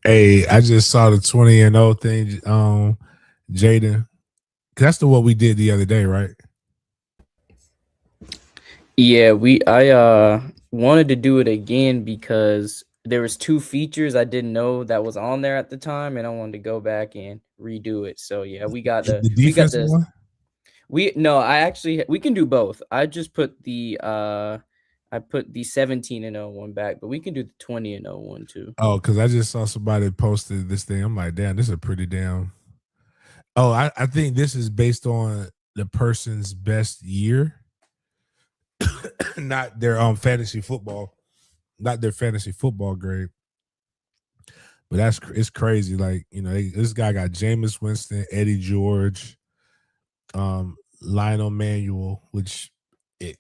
Hey, I just saw the 20-0 thing, Jaden. That's the what we did the other day, right? Yeah, I wanted to do it again because there was two features I didn't know that was on there at the time, and I wanted to go back and redo it. So yeah, The we got defensive the one. we no, I actually we can do both. I put the 17-0 one back, but we can do the 20-0 one too. Oh, because I just saw somebody posted this thing. I'm like, damn, this is a pretty damn. Oh, I think this is based on the person's best year, not their fantasy football, not their fantasy football grade. But it's crazy. Like this guy got Jameis Winston, Eddie George, Lionel Manuel, which it,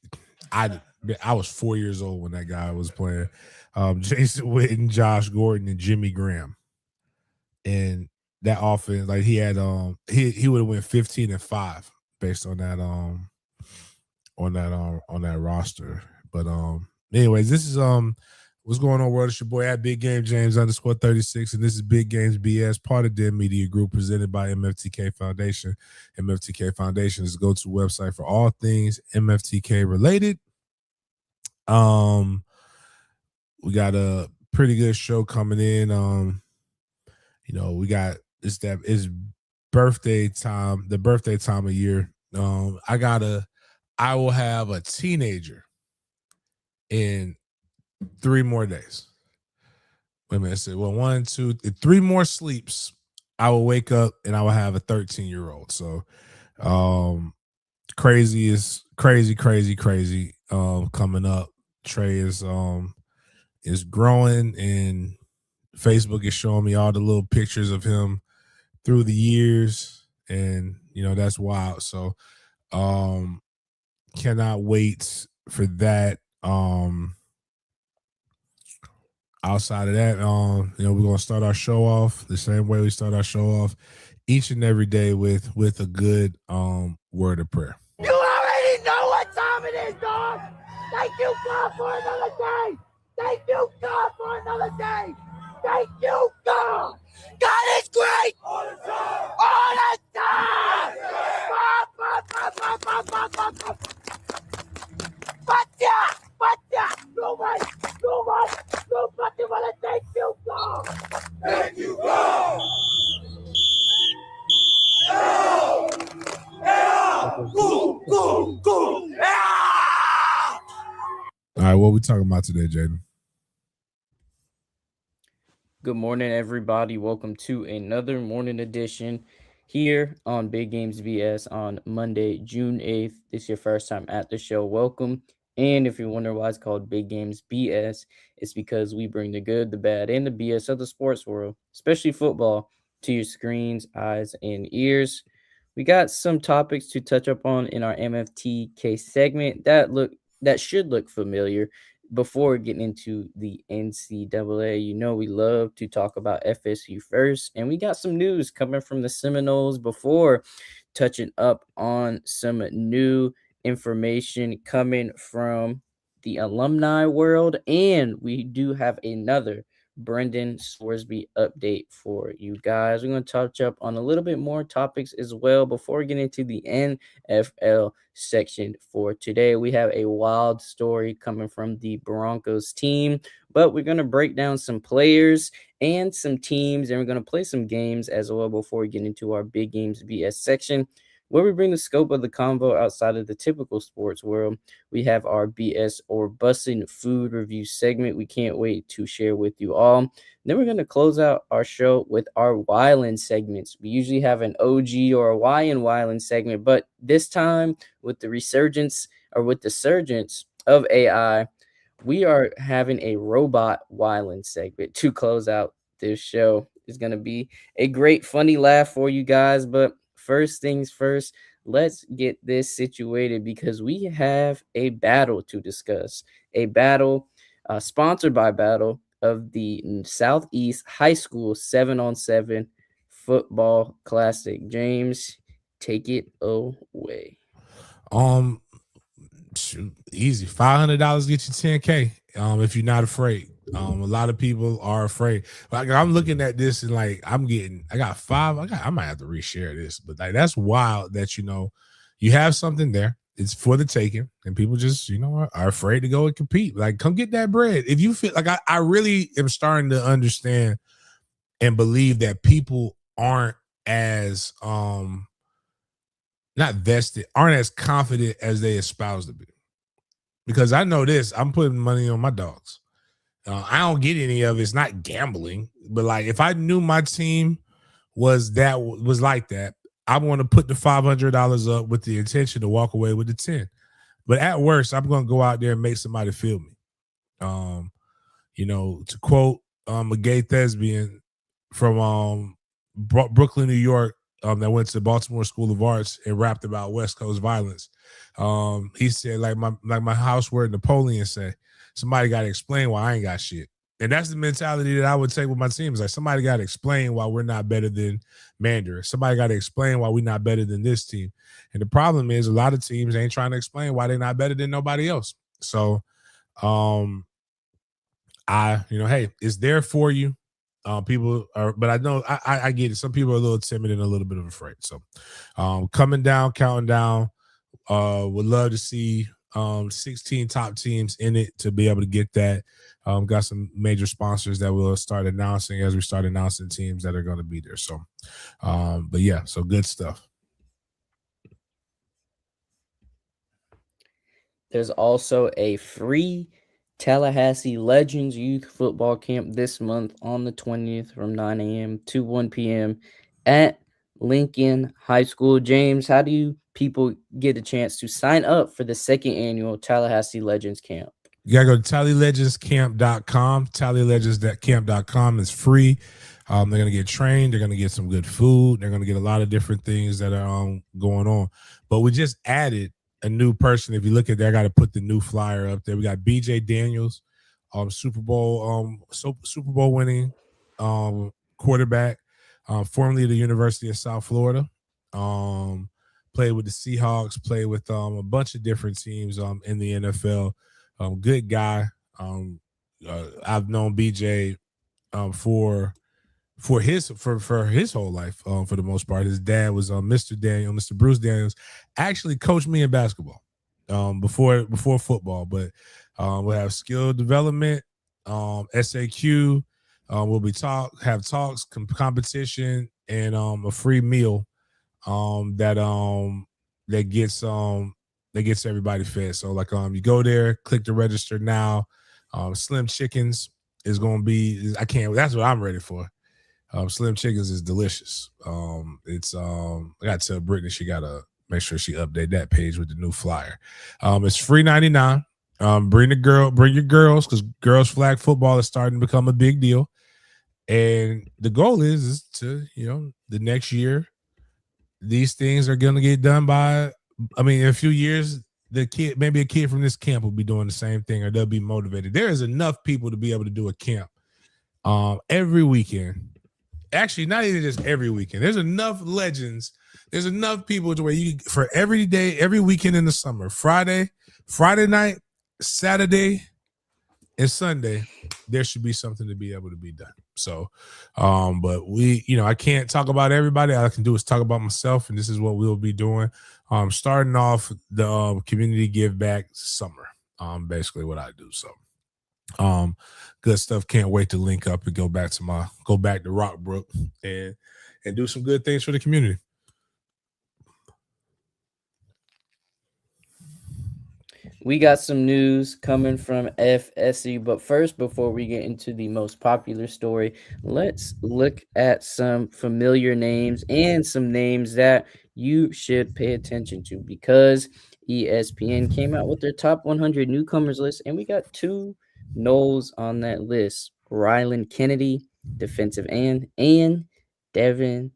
I I was 4 years old when that guy was playing. Jason Witten, Josh Gordon, and Jimmy Graham, and that offense, like he would have went 15-5 based on that roster. But anyways, this is what's going on, world? It's your boy at Big Game James _36, and this is Big Games B.S, part of Den Media Group, presented by MFTK Foundation. MFTK Foundation is a go-to website for all things MFTK related. We got a pretty good show coming in. We got it's birthday time, the birthday time of year. I will have a teenager in 3 more days. Wait a minute. So, well, 1, 2, 3 more sleeps. I will wake up and I will have a 13-year-old. So, crazy is crazy, crazy, crazy. Coming up, Trey is growing, and Facebook is showing me all the little pictures of him through the years, and that's wild. So, cannot wait for that. Outside of that, we're gonna start our show off the same way we start our show off each and every day with a good word of prayer. You already know what time it is, dog. Thank you, God, for another day. Thank you, God, for another day. Thank you, God. God is great. All the time. All the time. Nobody, wanna thank you, God. Thank you, God. Go. All right, what we talking about today, Jaden? Good morning, everybody. Welcome to another morning edition here on Big Games BS on Monday, June 8th. This is your first time at the show. Welcome. And if you wonder why it's called Big Games BS, it's because we bring the good, the bad, and the BS of the sports world, especially football, to your screens, eyes, and ears. We got some topics to touch up on in our MFTK segment that should look familiar before getting into the NCAA. We love to talk about FSU first, and we got some news coming from the Seminoles before touching up on some new information coming from the alumni world, and we do have another Brendan Scoresby update for you guys. We're going to touch up on a little bit more topics as well before we get into the NFL section for today. We have a wild story coming from the Broncos team, but we're going to break down some players and some teams, and we're going to play some games as well before we get into our Big Games BS section, where we bring the scope of the convo outside of the typical sports world. We have our BS or Bussin' Food review segment we can't wait to share with you all. Then we're going to close out our show with our Wyland segments. We usually have an OG or a Y in Wyland segment, but this time with the resurgence or with the surgence of AI, we are having a robot Wyland segment to close out this show. It's going to be a great funny laugh for you guys, but first things first, let's get this situated because we have a battle to discuss. A battle sponsored by Battle of the Southeast High School 7-on-7 Football Classic. James, take it away. Shoot, easy. $500 get you 10K. If you're not afraid. A lot of people are afraid. Like I'm looking at this and like I got five. I might have to reshare this, but like that's wild that you have something there. It's for the taking, and people just are afraid to go and compete. Like, come get that bread. If you feel like I really am starting to understand and believe that people aren't as not vested, aren't as confident as they espouse to be. Because I know this, I'm putting money on my dogs. I don't get any of it. It's not gambling, but like if I knew my team was like that, I want to put the $500 up with the intention to walk away with the 10. But at worst, I'm going to go out there and make somebody feel me. Um, to quote a gay thespian from Brooklyn, New York, that went to Baltimore School of Arts and rapped about West Coast violence. He said, like my house word Napoleon said, somebody got to explain why I ain't got shit. And that's the mentality that I would take with my team. Is like somebody got to explain why we're not better than Mandarin. Somebody got to explain why we're not better than this team. And the problem is a lot of teams ain't trying to explain why they're not better than nobody else. So hey, it's there for you. People are, but I know I get it. Some people are a little timid and a little bit of afraid. So, coming down, counting down. Would love to see 16 top teams in it to be able to get that. Got some major sponsors that we'll start announcing as we start announcing teams that are going to be there. So, but yeah, so good stuff. There's also a free Tallahassee Legends Youth Football Camp this month on the 20th from 9 a.m. to 1 p.m. at Lincoln High School. James, how do people get a chance to sign up for the second annual Tallahassee Legends Camp? You got to go to tallylegendscamp.com. Tallylegendscamp.com is free. They're going to get trained. They're going to get some good food. They're going to get a lot of different things that are going on. But we just added a new person. If you look at there, I got to put the new flyer up there. We got BJ Daniels, Super Bowl winning quarterback, formerly of the University of South Florida. Played with the Seahawks, played with a bunch of different teams in the NFL. Good guy. I've known BJ for his whole life, for the most part. His dad was Mr. Bruce Daniels, actually coached me in basketball before football, but we'll have skill development, SAQ. We'll be have talks, competition, and a free meal that gets everybody fed. So like you go there, click the register now. Slim Chickens is gonna be that's what I'm ready for. Slim Chickens is delicious. It's I gotta tell Brittany she gotta make sure she update that page with the new flyer. It's free 99. Bring your girls, because girls flag football is starting to become a big deal. And the goal is to, the next year, these things are gonna get done by, in a few years, maybe a kid from this camp will be doing the same thing, or they'll be motivated. There is enough people to be able to do a camp every weekend. Actually, not even just every weekend. There's enough legends. There's enough people to where for every day, every weekend in the summer, Friday night, Saturday, and Sunday, there should be something to be able to be done. So, but I can't talk about everybody. All I can do is talk about myself, and this is what we'll be doing. Starting off the community give back summer. Basically what I do. So, good stuff. Can't wait to link up and go back to Rockbrook and do some good things for the community. We got some news coming from FSU, but first, before we get into the most popular story, let's look at some familiar names and some names that you should pay attention to, because ESPN came out with their top 100 newcomers list, and we got two Noles on that list: Rylan Kennedy, defensive end, and Devin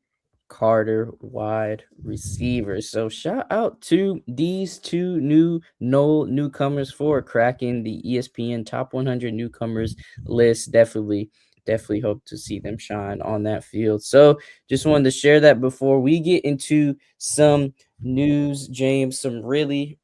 Carter, wide receivers. So shout out to these two newcomers for cracking the ESPN top 100 newcomers list. Definitely hope to see them shine on that field. So just wanted to share that before we get into some news, James. Some really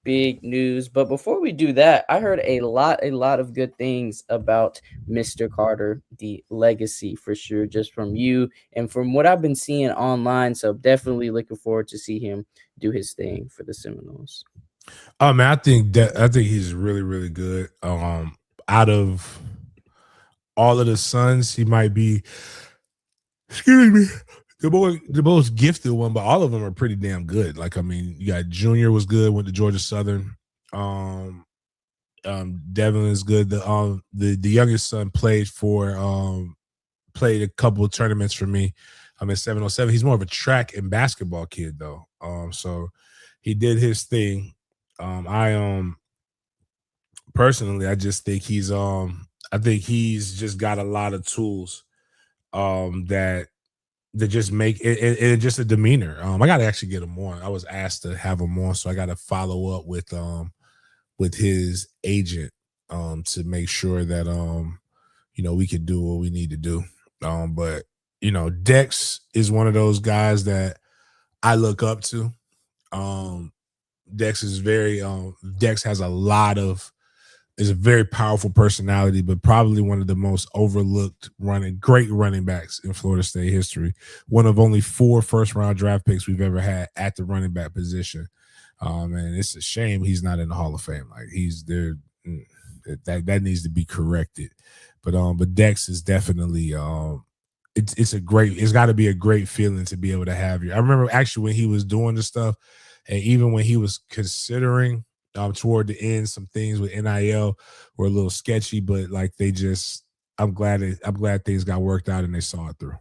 big news. But before we do that, I heard a lot of good things about Mr. Carter, the legacy for sure, just from you and from what I've been seeing online. So definitely looking forward to see him do his thing for the Seminoles. Man, I think he's really, really good. Out of all of the sons, he might be, excuse me, the most gifted one, but all of them are pretty damn good. Like, I mean, you got Junior was good, went to Georgia Southern. Devin is good. The youngest son played a couple of tournaments for me. I'm at 707. He's more of a track and basketball kid though. So he did his thing. I personally, I just think I think he's just got a lot of tools that just make it just a demeanor. I got to actually get him on. I was asked to have him on, so I got to follow up with his agent to make sure that we can do what we need to do. But Dex is one of those guys that I look up to. Dex is Dex has is a very powerful personality, but probably one of the most overlooked great running backs in Florida State history. One of only 4 first-round draft picks we've ever had at the running back position. And it's a shame he's not in the Hall of Fame. Like, he's there. That needs to be corrected. But Dex is definitely it's got to be a great feeling to be able to have you. I remember actually when he was doing the stuff, and even when he was considering toward the end, some things with NIL were a little sketchy, but like I'm glad things got worked out and they saw it through.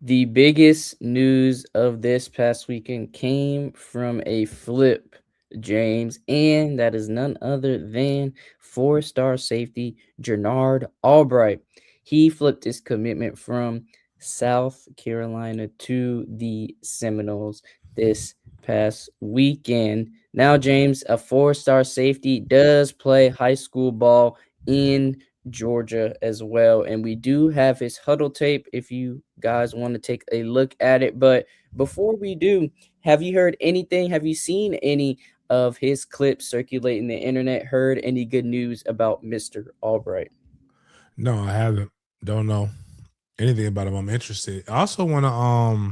The biggest news of this past weekend came from a flip, James, and that is none other than 4-star safety Jernard Albright. He flipped his commitment from South Carolina to the Seminoles this past weekend. Now, James, a 4-star safety does play high school ball in Georgia as well, and we do have his huddle tape if you guys want to take a look at it. But before we do, have you heard anything? Have you seen any of his clips circulating the internet? Heard any good news about Mr. Albright? No, I haven't. Don't know anything about him. I'm interested. I also want to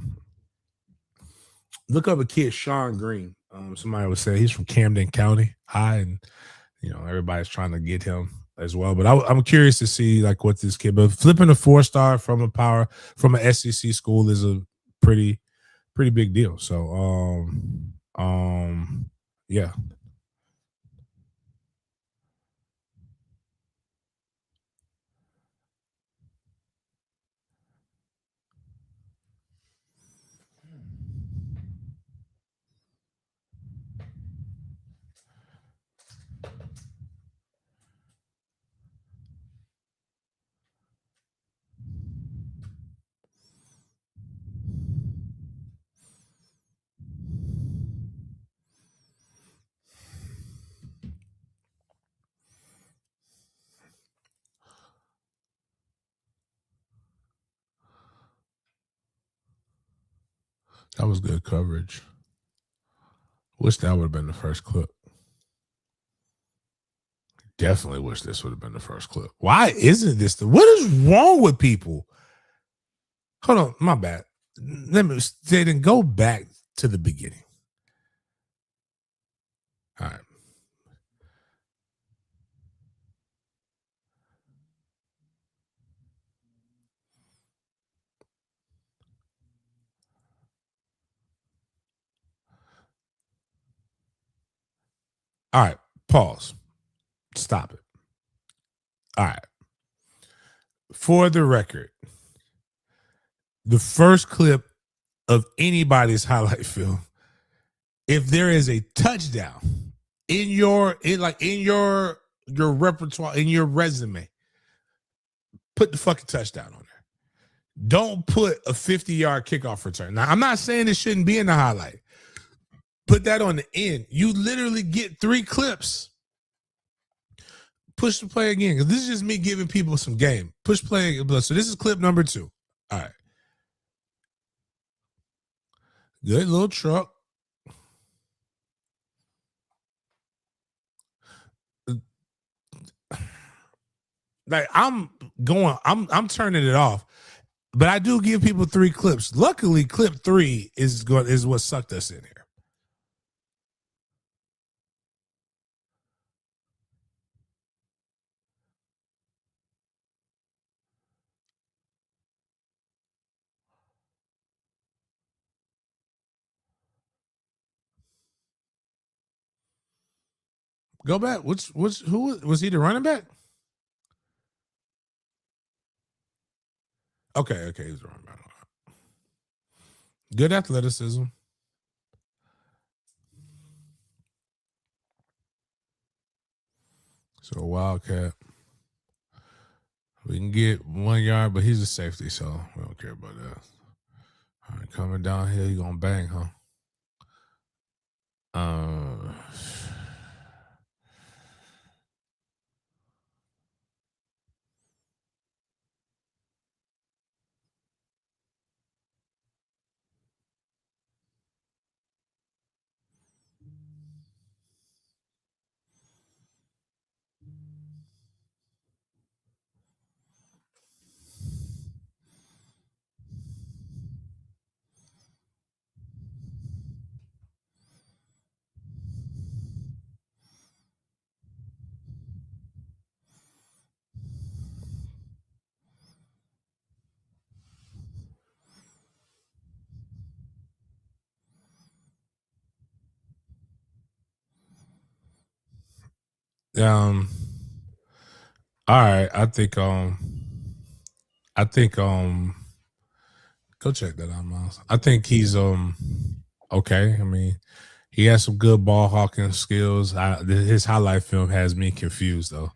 look up a kid, Sean Green. Somebody would say he's from Camden County High, and everybody's trying to get him as well. But I'm curious to see like what this kid. But flipping a 4-star from an SEC school is a pretty big deal. So yeah. That was good coverage. Wish that would have been the first clip. Definitely wish this would have been the first clip. Why isn't this what is wrong with people? Hold on, my bad. Let me then go back to the beginning. All right. All right. Pause. Stop it. All right. For the record, the first clip of anybody's highlight film, if there is a touchdown in your repertoire, in your resume, put the fucking touchdown on there. Don't put a 50-yard kickoff return. Now, I'm not saying it shouldn't be in the highlight. Put that on the end. You literally get 3 clips. Push the play again, because this is just me giving people some game. Push play. So this is clip number 2. All right. Good little truck. Like I'm turning it off. But I do give people 3 clips. Luckily, clip 3 is what sucked us in here. Go back. Who was he the running back? Okay, he's the running back. Good athleticism. So Wildcat. We can get 1 yard, but he's a safety, so we don't care about that. All right, coming down here, you gonna bang, huh? All right, I think go check that out, Miles. I think he's okay. I mean, he has some good ball hawking skills. His highlight film has me confused though.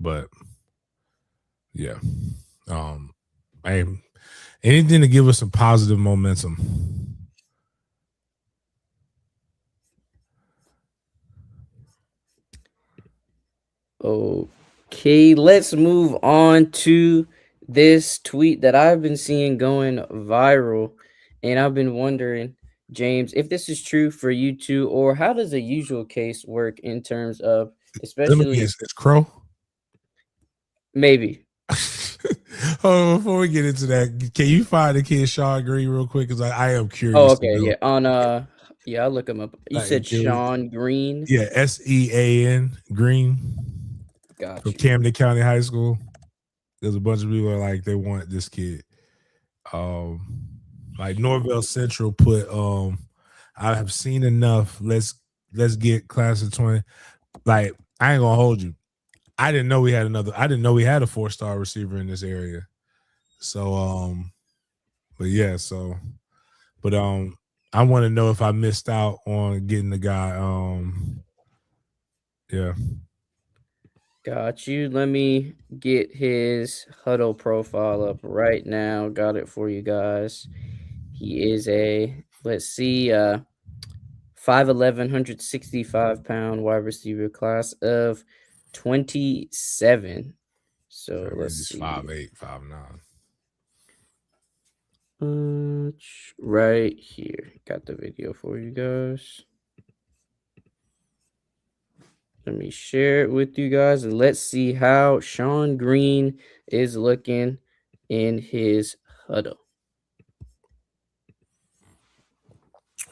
But yeah. Hey, anything to give us some positive momentum. Okay, let's move on to this tweet that I've been seeing going viral, and I've been wondering, James, if this is true for you too, or how does a usual case work in terms of, Let me especially guess, it's Crow. maybe. Before we get into that, can you find the kid Sean Green real quick? Because I am curious. Oh, okay, yeah. Yeah, I'll look him up. You said was, Sean Green. Yeah, SEAN Green. Got From you. Camden County High School. There's a bunch of people are like they want this kid. Like Norvell Central put I have seen enough. Let's get class of 20. Like, I ain't gonna hold you. I didn't know we had a 4-star receiver in this area. So but yeah, but I want to know if I missed out on getting the guy. Yeah. Got you. Let me get his huddle profile up right now. Got it for you guys. He is let's see, 5'11", 165-pound wide receiver, class of 27. So let's see. 5'8", 5'9". Right here. Got the video for you guys. Let me share it with you guys and let's see how Sean Green is looking in his huddle.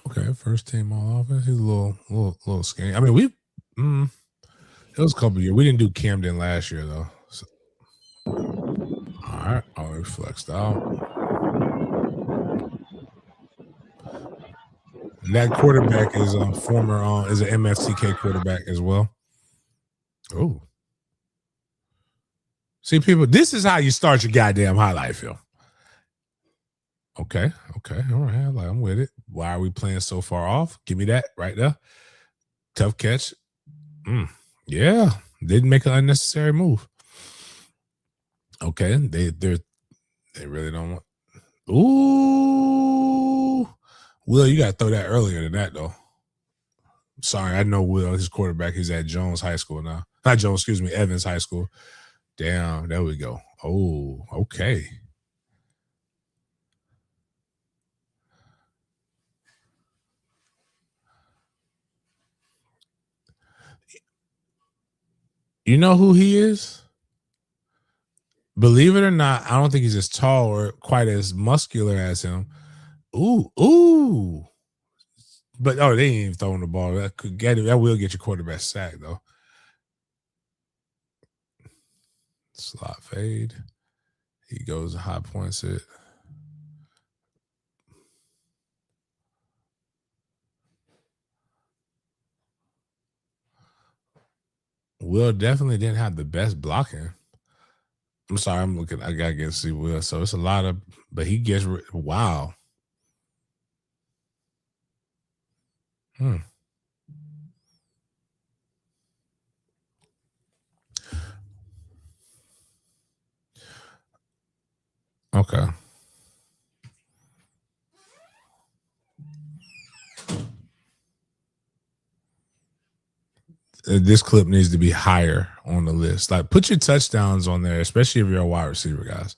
Okay, first team all offense. He's a little skinny. I mean, it was a couple years. We didn't do Camden last year though. So. All right, he flexed out. And that quarterback is a former is an MFTK quarterback as well. Oh, see, people, this is how you start your goddamn highlight film. Okay, all right. I'm with it. Why are we playing so far off? Give me that right there. Tough catch. Yeah, didn't make an unnecessary move. Okay, they really don't want. Ooh, Will, you got to throw that earlier than that though. Sorry, I know Will. His quarterback. He's at Jones High School now. Not Jones, excuse me, Evans High School. Damn, there we go. Oh, okay. You know who he is? Believe it or not, I don't think he's as tall or quite as muscular as him. Ooh. But they ain't even throwing the ball. That could get it. That will get your quarterback sacked though. Slot fade. He goes high points it. Will definitely didn't have the best blocking. I'm sorry, I'm looking. I gotta get to see Will. So it's a lot of, but he gets wow. Okay. This clip needs to be higher on the list. Like, put your touchdowns on there, especially if you're a wide receiver, guys.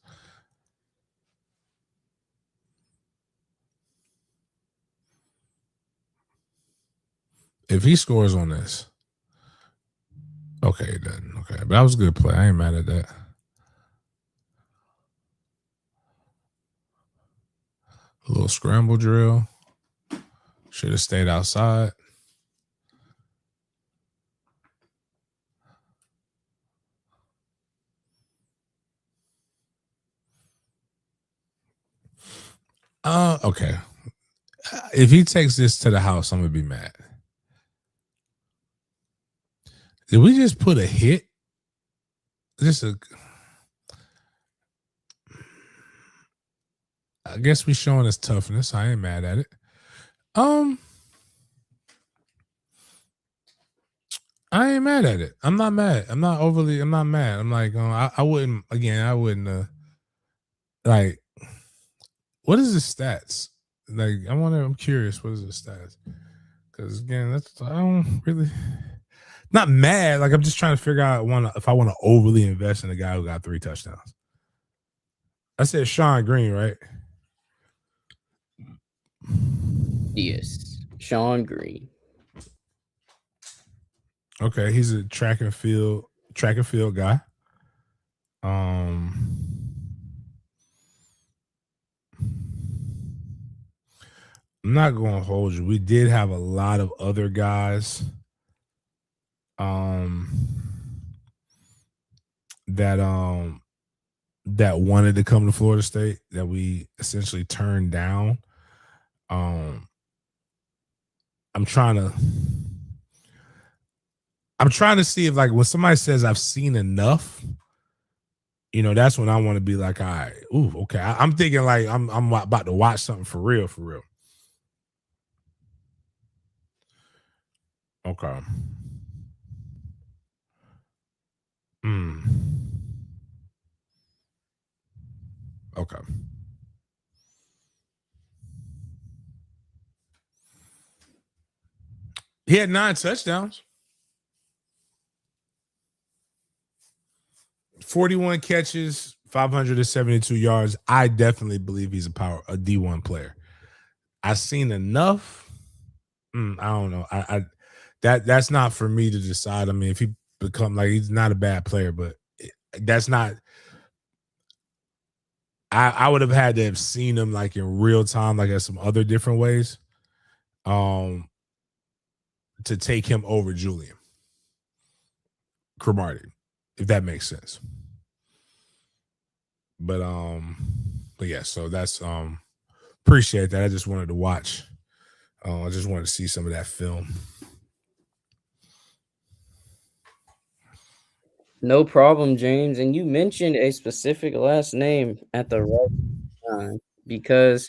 If he scores on this, okay, then okay. But that was a good play. I ain't mad at that. A little scramble drill. Should have stayed outside. Okay. If he takes this to the house, I'm gonna be mad. Did we just put a hit? I guess we showing us toughness. I ain't mad at it. I ain't mad at it. I'm not mad. I'm not mad. I'm like, I wouldn't, like, what is the stats? Like, I'm curious, what is the stats? Because again, I don't really, not mad. Like, I'm just trying to figure out if I want to overly invest in a guy who got 3 touchdowns. I said Sean Green, right? Yes, Sean Green. Okay, he's a track and field guy. I'm not going to hold you. We did have a lot of other guys that wanted to come to Florida State that we essentially turned down. I'm trying to see if, like, when somebody says I've seen enough, that's when I want to be like, all right, ooh, okay. I'm thinking like I'm about to watch something for real. Okay. Okay. He had 9 touchdowns, 41 catches, 572 yards. I definitely believe he's a D1 player. I've seen enough. I don't know. That's not for me to decide. I mean, if he become, like, he's not a bad player, but that's not. I would have had to have seen him like in real time, like at some other different ways, to take him over Julian Cromartie, if that makes sense. But yeah, so that's appreciate that. I just wanted to watch. I just wanted to see some of that film. No problem, James. And you mentioned a specific last name at the right time because,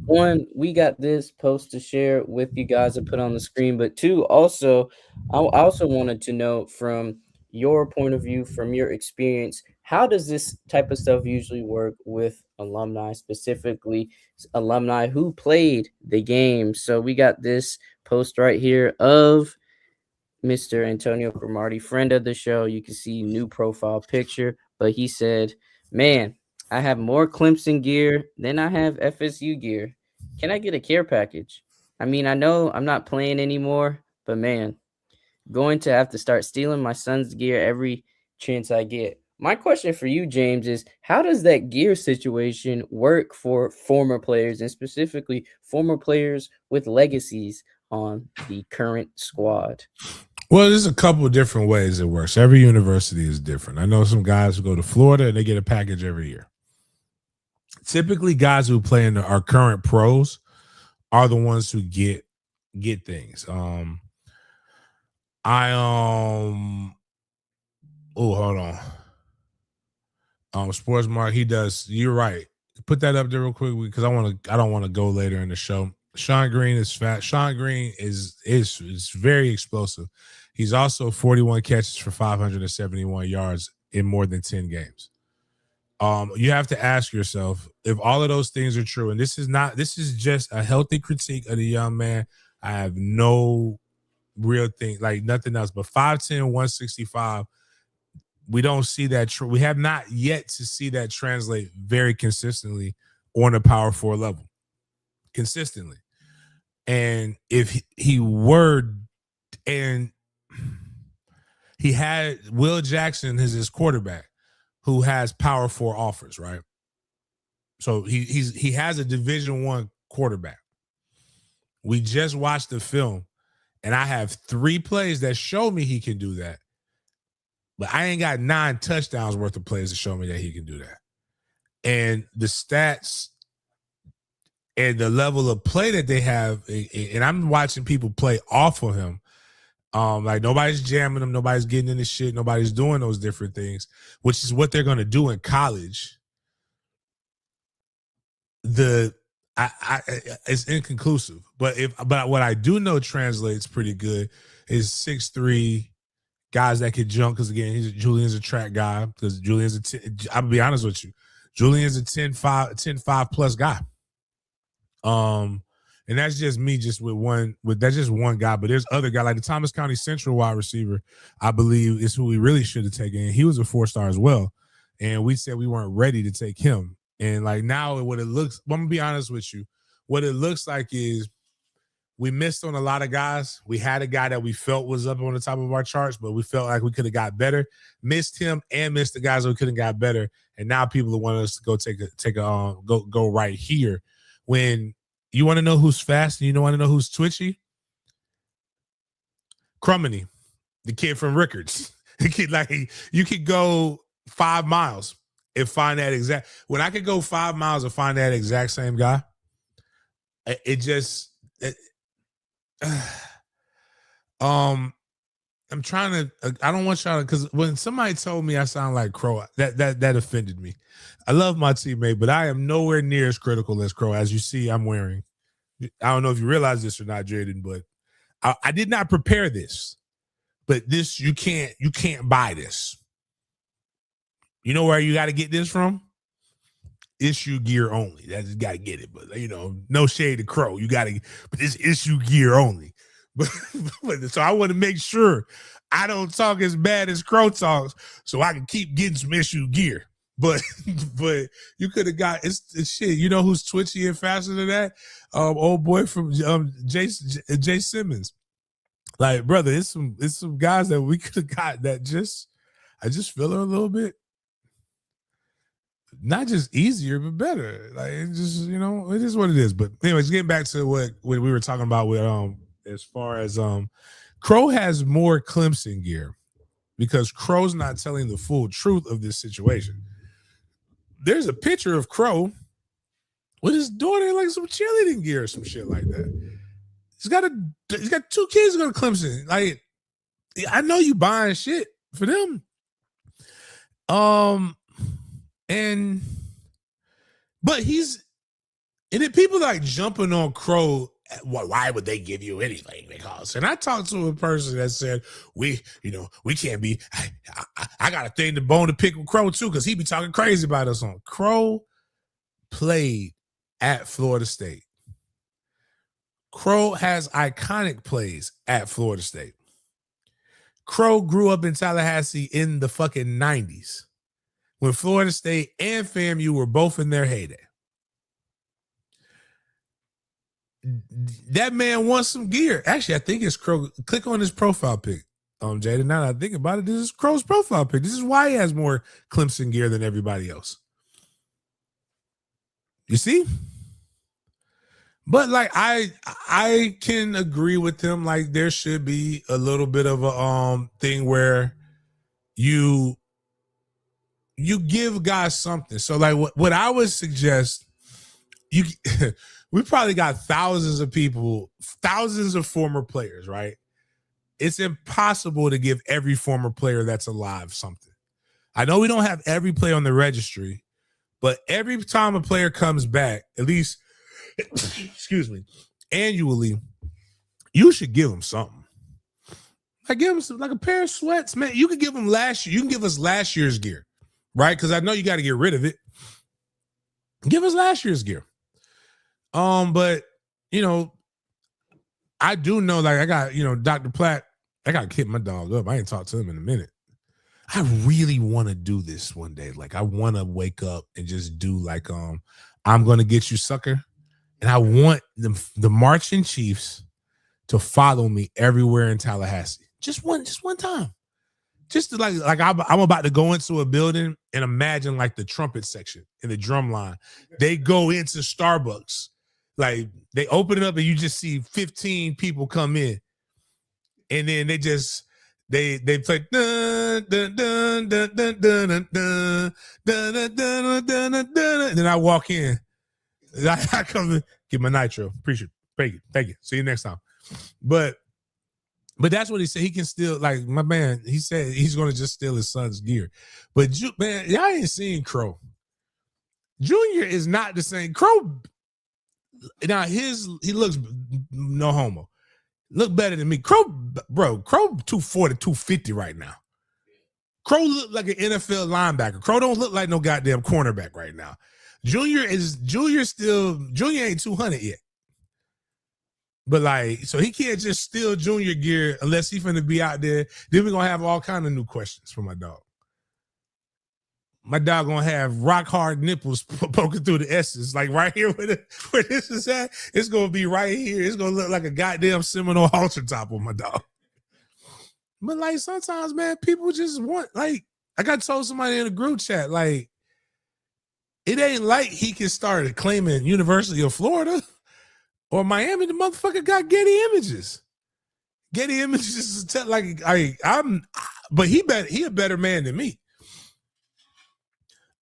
one, we got this post to share with you guys and put on the screen, but two, also, I also wanted to know from your point of view, from your experience, how does this type of stuff usually work with alumni, specifically alumni who played the game? So we got this post right here of Mr. Antonio Cromartie, friend of the show. You can see new profile picture, but he said, "Man, I have more Clemson gear than I have FSU gear. Can I get a care package? I mean, I know I'm not playing anymore, but man, going to have to start stealing my son's gear every chance I get. My question for you, James, is how does that gear situation work for former players, and specifically former players with legacies on the current squad? Well, there's a couple of different ways it works. Every university is different. I know some guys who go to Florida and they get a package every year. Typically, guys who play in our current pros are the ones who get things. Hold on. Sports Mark, he does. You're right. Put that up there real quick because I don't want to go later in the show. Sean Green is fat. Sean Green is very explosive. He's also 41 catches for 571 yards in more than 10 games. You have to ask yourself if all of those things are true, and this is just a healthy critique of the young man. I have no real thing, like nothing else, but 5'10", 165. We don't see that. We have not yet to see that translate very consistently on a power 4 level consistently. And if he were, and he had Will Jackson as his quarterback who has power 4 offers, right? So he has a Division I quarterback. We just watched the film and I have 3 plays that show me he can do that. But I ain't got 9 touchdowns worth of plays to show me that he can do that. And the stats and the level of play that they have, and I'm watching people play off of him. Like nobody's jamming him, nobody's getting into shit, nobody's doing those different things, which is what they're going to do in college. It's inconclusive, but what I do know translates pretty good is 6'3" guys that could jump, because again, Julian's a track guy, because Julian's I'll be honest with you, Julian's a 10-5 plus guy. And that's just me, that's just one guy, but there's other guy like the Thomas County Central wide receiver, I believe is who we really should have taken. And he was a 4-star as well. And we said we weren't ready to take him. And like now what it looks, I'm gonna be honest with you, what it looks like is we missed on a lot of guys. We had a guy that we felt was up on the top of our charts, but we felt like we could have got better. Missed him and missed the guys that we couldn't got better. And now people are wanting us to go right here. When you want to know who's fast and you don't want to know who's twitchy? Crumeny, the kid from Rickards. The kid, like, you could go 5 miles and find that exact. When I could go 5 miles and find that exact same guy, I'm trying to. I don't want y'all to, because when somebody told me I sound like Crow, that offended me. I love my teammate, but I am nowhere near as critical as Crow. As you see, I'm wearing. I don't know if you realize this or not, Jaden, but I did not prepare this. But this, you can't buy this. You know where you got to get this from? Issue gear only. That's got to get it. But no shade to Crow. You got to, but it's issue gear only. But so I want to make sure I don't talk as bad as Crow talks, so I can keep getting some issue gear. But you could have got it's shit. You know who's twitchy and faster than that? Old boy from Jay Simmons. Like, brother, it's some guys that we could have got that I just feel her a little bit. Not just easier, but better. Like, it just, it is what it is. But anyways, getting back to what we were talking about with as far as Crow has more Clemson gear because Crow's not telling the full truth of this situation. There's a picture of Crow with his daughter like some cheerleading gear or some shit like that. He's got 2 kids going to Clemson. Like, I know you buying shit for them. But people like jumping on Crow. Why would they give you anything? Because, and I talked to a person that said, we can't be, I got a thing to bone to pick with Crow too, because he be talking crazy about us on. Crow played at Florida State. Crow has iconic plays at Florida State. Crow grew up in Tallahassee in the fucking 90s when Florida State and FAMU were both in their heyday. That man wants some gear. Actually, I think it's Crow. Click on his profile pic. Jada, now that I think about it, this is Crow's profile pic. This is why he has more Clemson gear than everybody else. You see? But like I can agree with him. Like there should be a little bit of a thing where you give guys something. So like what I would suggest, you we probably got thousands of people, thousands of former players, right? It's impossible to give every former player that's alive something. I know we don't have every player on the registry, but every time a player comes back, at least excuse me, annually, you should give them something. Like give them some, like a pair of sweats, man. You could give them last year. You can give us last year's gear, right? Because I know you got to get rid of it. Give us last year's gear. But you know, I do know, like I got, Dr. Platt. I got to hit my dog up. I ain't talked to him in a minute. I really want to do this one day. Like I want to wake up and just do like, I'm gonna get you, sucker. And I want the marching chiefs to follow me everywhere in Tallahassee. Just one time. Just to like I'm about to go into a building and imagine like the trumpet section and the drum line. They go into Starbucks. Like they open it up and you just see 15 people come in. And then they just they play dun, dun, dun, dun, dun, dun, dun, dun, dun, dun, dun, dun, dun, and then I walk in. I come to get my nitro. Appreciate it. Thank you. See you next time. But that's what he said. He can still, like my man, he said he's going to just steal his son's gear. But man, y'all ain't seen Crow. Junior is not the same. Crow, now he looks, no homo, look better than me. Crow 240, 250 right now. Crow look like an NFL linebacker. Crow don't look like no goddamn cornerback right now. Junior ain't 200 yet. But like, so he can't just steal Junior gear unless he's finna be out there. Then we're gonna have all kind of new questions for my dog. My dog gonna have rock hard nipples poking through the S's, like right here where this is at. It's gonna be right here. It's gonna look like a goddamn Seminole halter top on my dog. But like sometimes, man, people just want, like, I got told somebody in a group chat, like, it ain't like he can start claiming University of Florida or Miami. The motherfucker got Getty Images. Getty Images is but he a better man than me.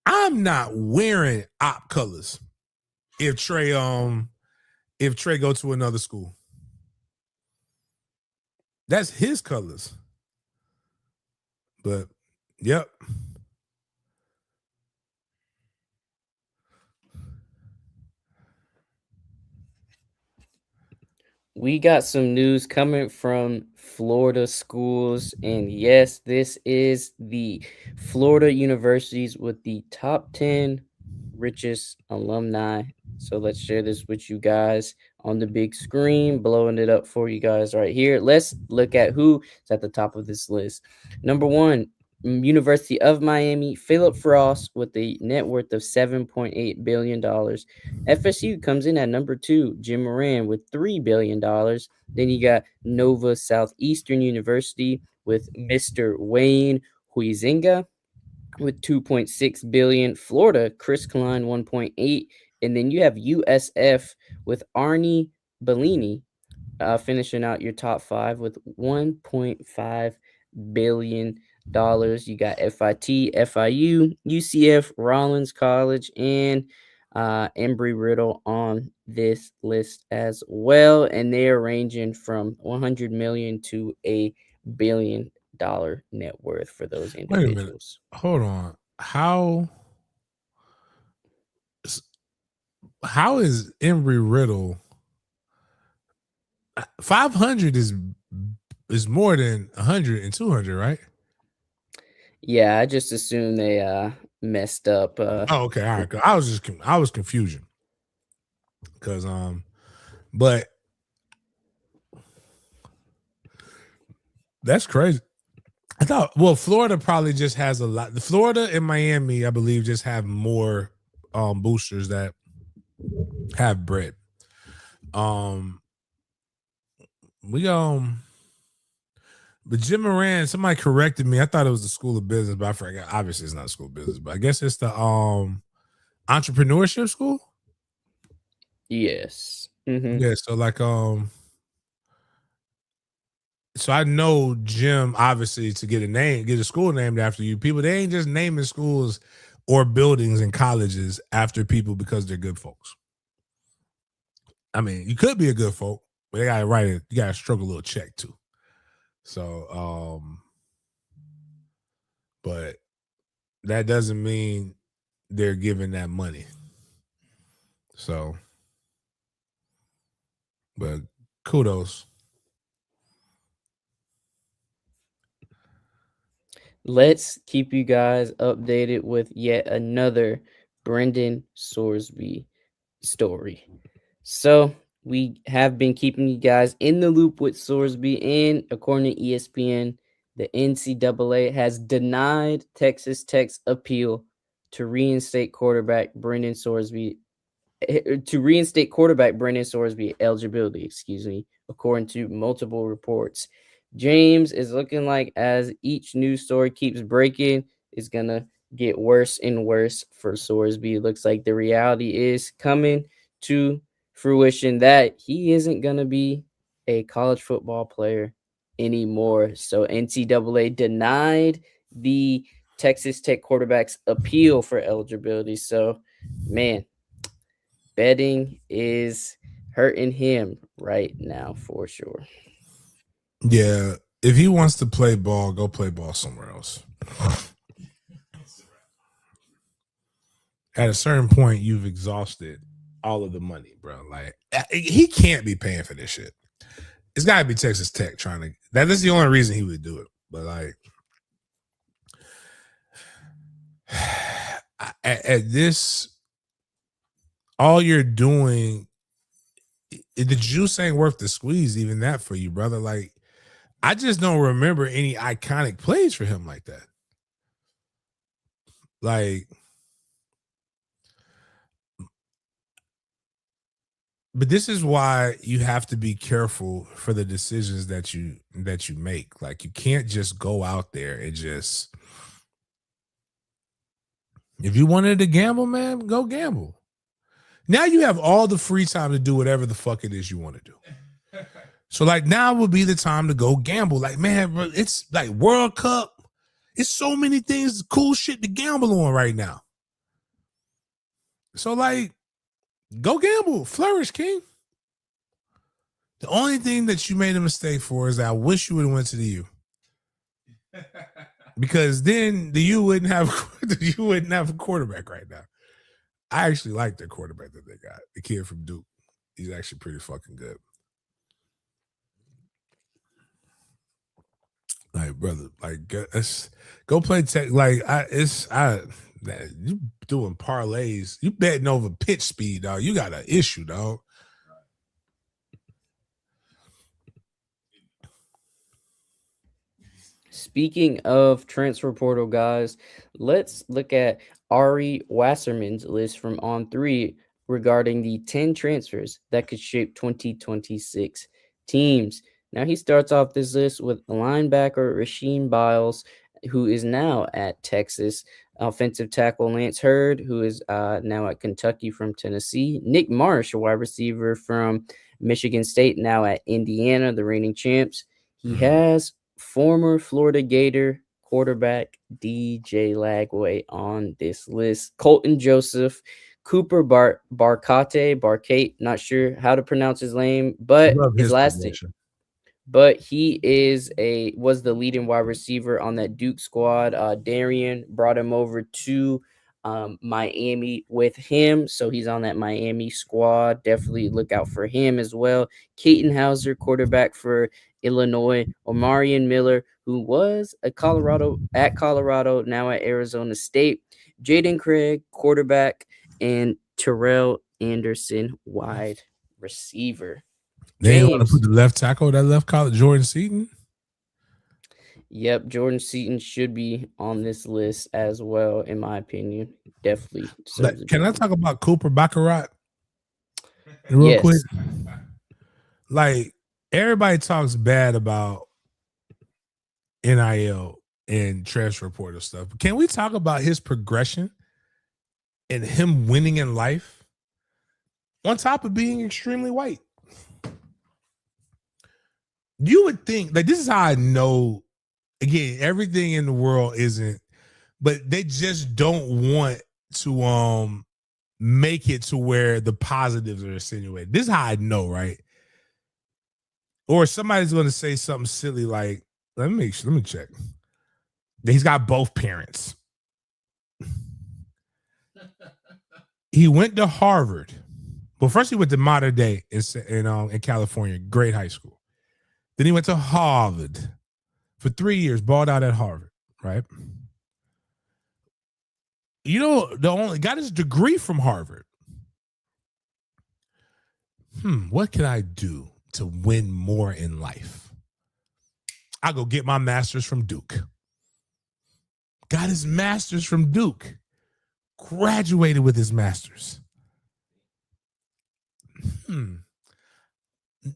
I'm not wearing op colors if Trey go to another school. That's his colors. But yep. We got some news coming from Florida schools, and yes, this is the Florida universities with the top 10 richest alumni. So let's share this with you guys on the big screen, blowing it up for you guys right here. Let's look at who is at the top of this list. Number 1, University of Miami, Philip Frost with a net worth of $7.8 billion. FSU comes in at number 2, Jim Moran with $3 billion. Then you got Nova Southeastern University with Mr. Wayne Huizinga with 2.6 billion. Florida, Chris Klein 1.8. And then you have USF with Arnie Bellini finishing out your top 5 with $1.5 billion. You got FIT, FIU, UCF, Rollins College, and Embry-Riddle on this list as well. And they're ranging from 100 million to $1 billion net worth for those individuals. Wait a minute. Hold on. How is Embry-Riddle 500 is more than 100 and 200, right? Yeah, I just assumed they messed up. Okay, all right. I was confusion because but that's crazy. I thought, well, Florida probably just has a lot. Florida and Miami, I believe, just have more boosters that have bread. We But Jim Moran, somebody corrected me. I thought it was the School of Business, but I forgot. Obviously, it's not School of Business, but I guess it's the entrepreneurship school. Yes. Yeah, so like so I know Jim, obviously, to get a school named after you. People, they ain't just naming schools or buildings and colleges after people because they're good folks. I mean, you could be a good folk, but they gotta write it, you gotta stroke a little check too. So but that doesn't mean they're giving that money. So, but kudos. Let's keep you guys updated with yet another Brendan Sorsby story. So we have been keeping you guys in the loop with Sorsby, and according to ESPN, the NCAA has denied Texas Tech's appeal to reinstate quarterback Brendan Sorsby eligibility, according to multiple reports. James, is looking like as each news story keeps breaking, it's gonna get worse and worse for Sorsby. It looks like the reality is coming to fruition that he isn't gonna be a college football player anymore. So NCAA denied the Texas Tech quarterback's appeal for eligibility. So, man, betting is hurting him right now for sure. Yeah, if he wants to play ball, go play ball somewhere else. At a certain point, you've exhausted all of the money, bro. Like, he can't be paying for this shit. It's got to be Texas Tech trying to. That is the only reason he would do it. But like, at this, all you're doing, the juice ain't worth the squeeze. Even that for you, brother. Like, I just don't remember any iconic plays for him like that. Like, but this is why you have to be careful for the decisions that you make. Like, you can't just go out there and just, if you wanted to gamble, man, go gamble. Now you have all the free time to do whatever the fuck it is you want to do. So like, now would be the time to go gamble. Like, man, it's like World Cup. It's so many things, cool shit to gamble on right now. So like, go gamble, flourish, King. The only thing that you made a mistake for is that I wish you would have went to the U, because then the U wouldn't have a quarterback right now. I actually like their quarterback that they got, the kid from Duke. He's actually pretty fucking good. Like, brother, like, go play tech. Like, you doing parlays, you betting over pitch speed, dog. You got an issue, dog. Speaking of transfer portal guys, let's look at Ari Wasserman's list from On3 regarding the 10 transfers that could shape 2026 teams. Now he starts off this list with linebacker Rasheem Biles, who is now at Texas. Offensive tackle Lance Hurd, who is now at Kentucky from Tennessee. Nick Marsh, a wide receiver from Michigan State, now at Indiana, the reigning champs. He has former Florida Gator quarterback DJ Lagway on this list. Colton Joseph, Cooper Barcate, not sure how to pronounce his name, but his last name. But he was the leading wide receiver on that Duke squad. Darian brought him over to Miami with him, so he's on that Miami squad. Definitely look out for him as well. Keaton Hauser, quarterback for Illinois. Omarion Miller, who was at Colorado, now at Arizona State. Jaden Craig, quarterback, and Terrell Anderson, wide receiver. They ain't want to put the left tackle that left college, Jordan Seaton. Yep, Jordan Seaton should be on this list as well, in my opinion. Definitely. Can I talk about Cooper Baccarat real quick? Like, everybody talks bad about NIL and transfer portal stuff. Can we talk about his progression and him winning in life on top of being extremely white? You would think, like, this is how I know, again, everything in the world isn't, but they just don't want to make it to where the positives are insinuated. This is how I know, right? Or somebody's going to say something silly like, let me check. He's got both parents. He went to Harvard. Well, first he went to Modern Day in California, great high school. Then he went to Harvard for 3 years, balled out at Harvard, right? You know, got his degree from Harvard. What can I do to win more in life? I'll go get my master's from Duke. Got his master's from Duke. Graduated with his master's.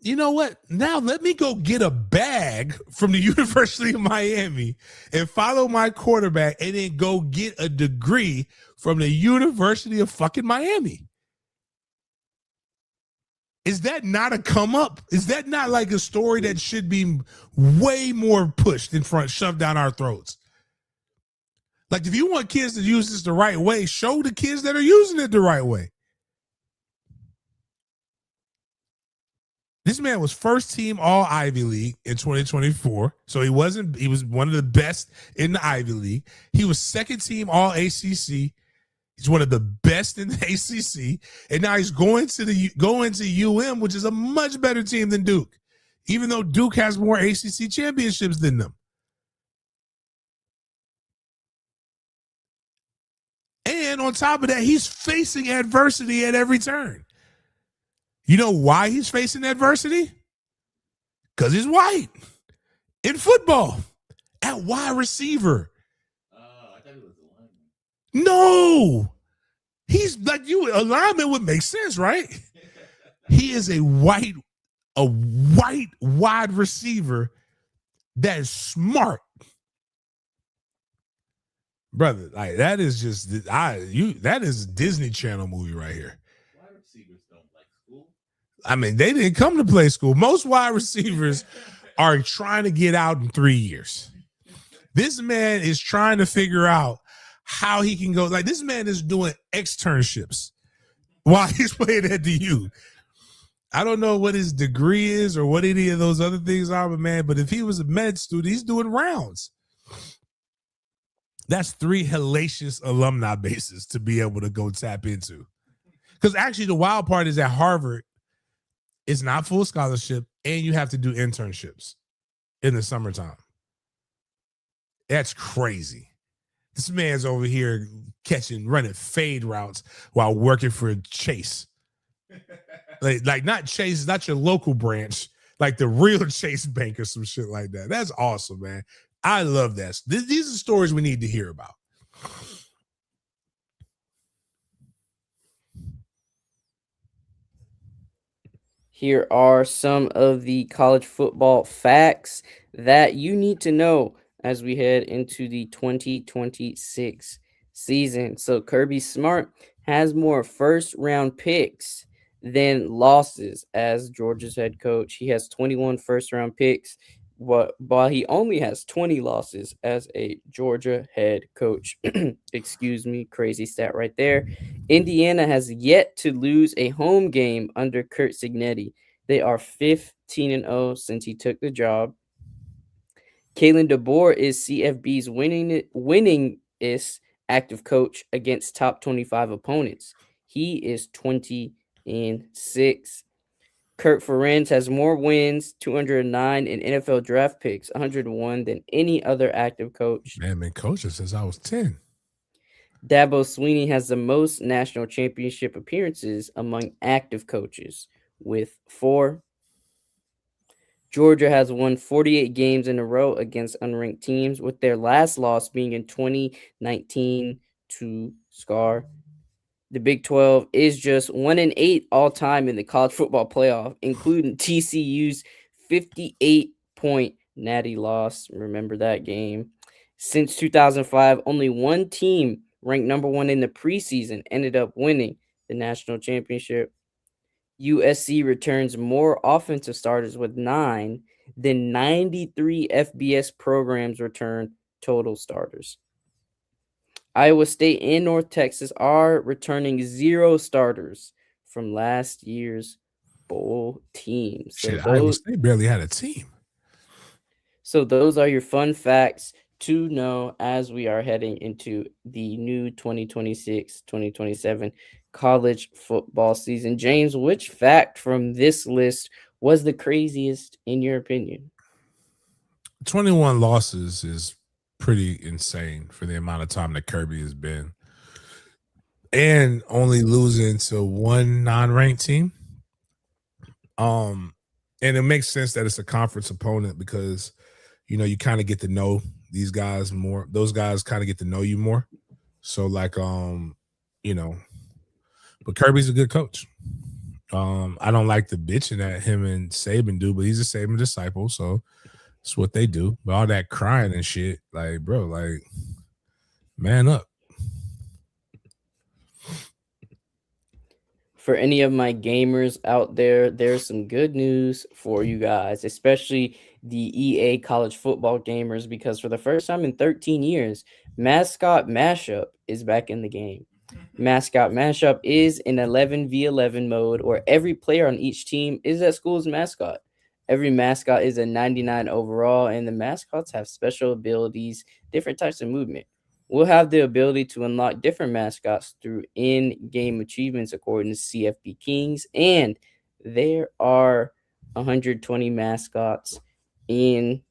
You know what? Now let me go get a bag from the University of Miami and follow my quarterback and then go get a degree from the University of fucking Miami. Is that not a come up? Is that not like a story that should be way more pushed in front, shoved down our throats? Like, if you want kids to use this the right way, show the kids that are using it the right way. This man was first team all Ivy League in 2024. So he was one of the best in the Ivy League. He was second team all ACC. He's one of the best in the ACC. And now he's going to UM, which is a much better team than Duke, even though Duke has more ACC championships than them. And on top of that, he's facing adversity at every turn. You know why he's facing adversity? Because he's white. In football, at wide receiver. I thought he was a lineman. No. He's like you. A lineman would make sense, right? He is a white wide receiver that is smart. Brother, like that is just that is a Disney Channel movie right here. Wide receivers don't like school. I mean, they didn't come to play school. Most wide receivers are trying to get out in 3 years. This man is trying to figure out how he can go. Like, this man is doing externships while he's playing at the U. I don't know what his degree is or what any of those other things are, but if he was a med student, he's doing rounds. That's 3 hellacious alumni bases to be able to go tap into. Because actually the wild part is at Harvard, it's not full scholarship and you have to do internships in the summertime. That's crazy. This man's over here running fade routes while working for Chase. like not Chase, not your local branch, like the real Chase Bank or some shit like that. That's awesome, man. I love that. These are stories we need to hear about. Here are some of the college football facts that you need to know as we head into the 2026 season. So Kirby Smart has more first-round picks than losses as Georgia's head coach. He has 21 first-round picks, while he only has 20 losses as a Georgia head coach. Excuse me, crazy stat right there. Indiana has yet to lose a home game under Kurt Signetti. They are 15-0 since he took the job. Kalen DeBoer is CFB's winningest active coach against top 25 opponents. He is 20-6. Kurt Ferenc has more wins, 209, in NFL draft picks, 101, than any other active coach. Man, been coaching since I was 10. Dabo Swinney has the most national championship appearances among active coaches with 4. Georgia has won 48 games in a row against unranked teams, with their last loss being in 2019 to Scar. The Big 12 is just 1-8 all time in the college football playoff, including TCU's 58-point Natty lost. Remember that game. Since 2005, only one team ranked number one in the preseason ended up winning the national championship. USC returns more offensive starters with 9 than 93 FBS programs return total starters. Iowa State and North Texas are returning 0 starters from last year's bowl team. Shit, Iowa State barely had a team. So those are your fun facts to know as we are heading into the new 2026-2027 college football season. James, which fact from this list was the craziest in your opinion? 21 losses is pretty insane for the amount of time that Kirby has been. And only losing to one non-ranked team. And it makes sense that it's a conference opponent because you kind of get to know these guys more. Those guys kind of get to know you more. So like but Kirby's a good coach. I don't like the bitching that him and Saban do, but he's a Saban disciple, so it's what they do. But all that crying and shit, like, bro, like, man up. For any of my gamers out there, there's some good news for you guys, especially the EA college football gamers, because for the first time in 13 years, Mascot Mashup is back in the game. Mascot Mashup is an 11v11 mode where every player on each team is that school's mascot. Every mascot is a 99 overall, and the mascots have special abilities, different types of movement. We'll have the ability to unlock different mascots through in-game achievements according to CFP Kings, and there are 120 mascots in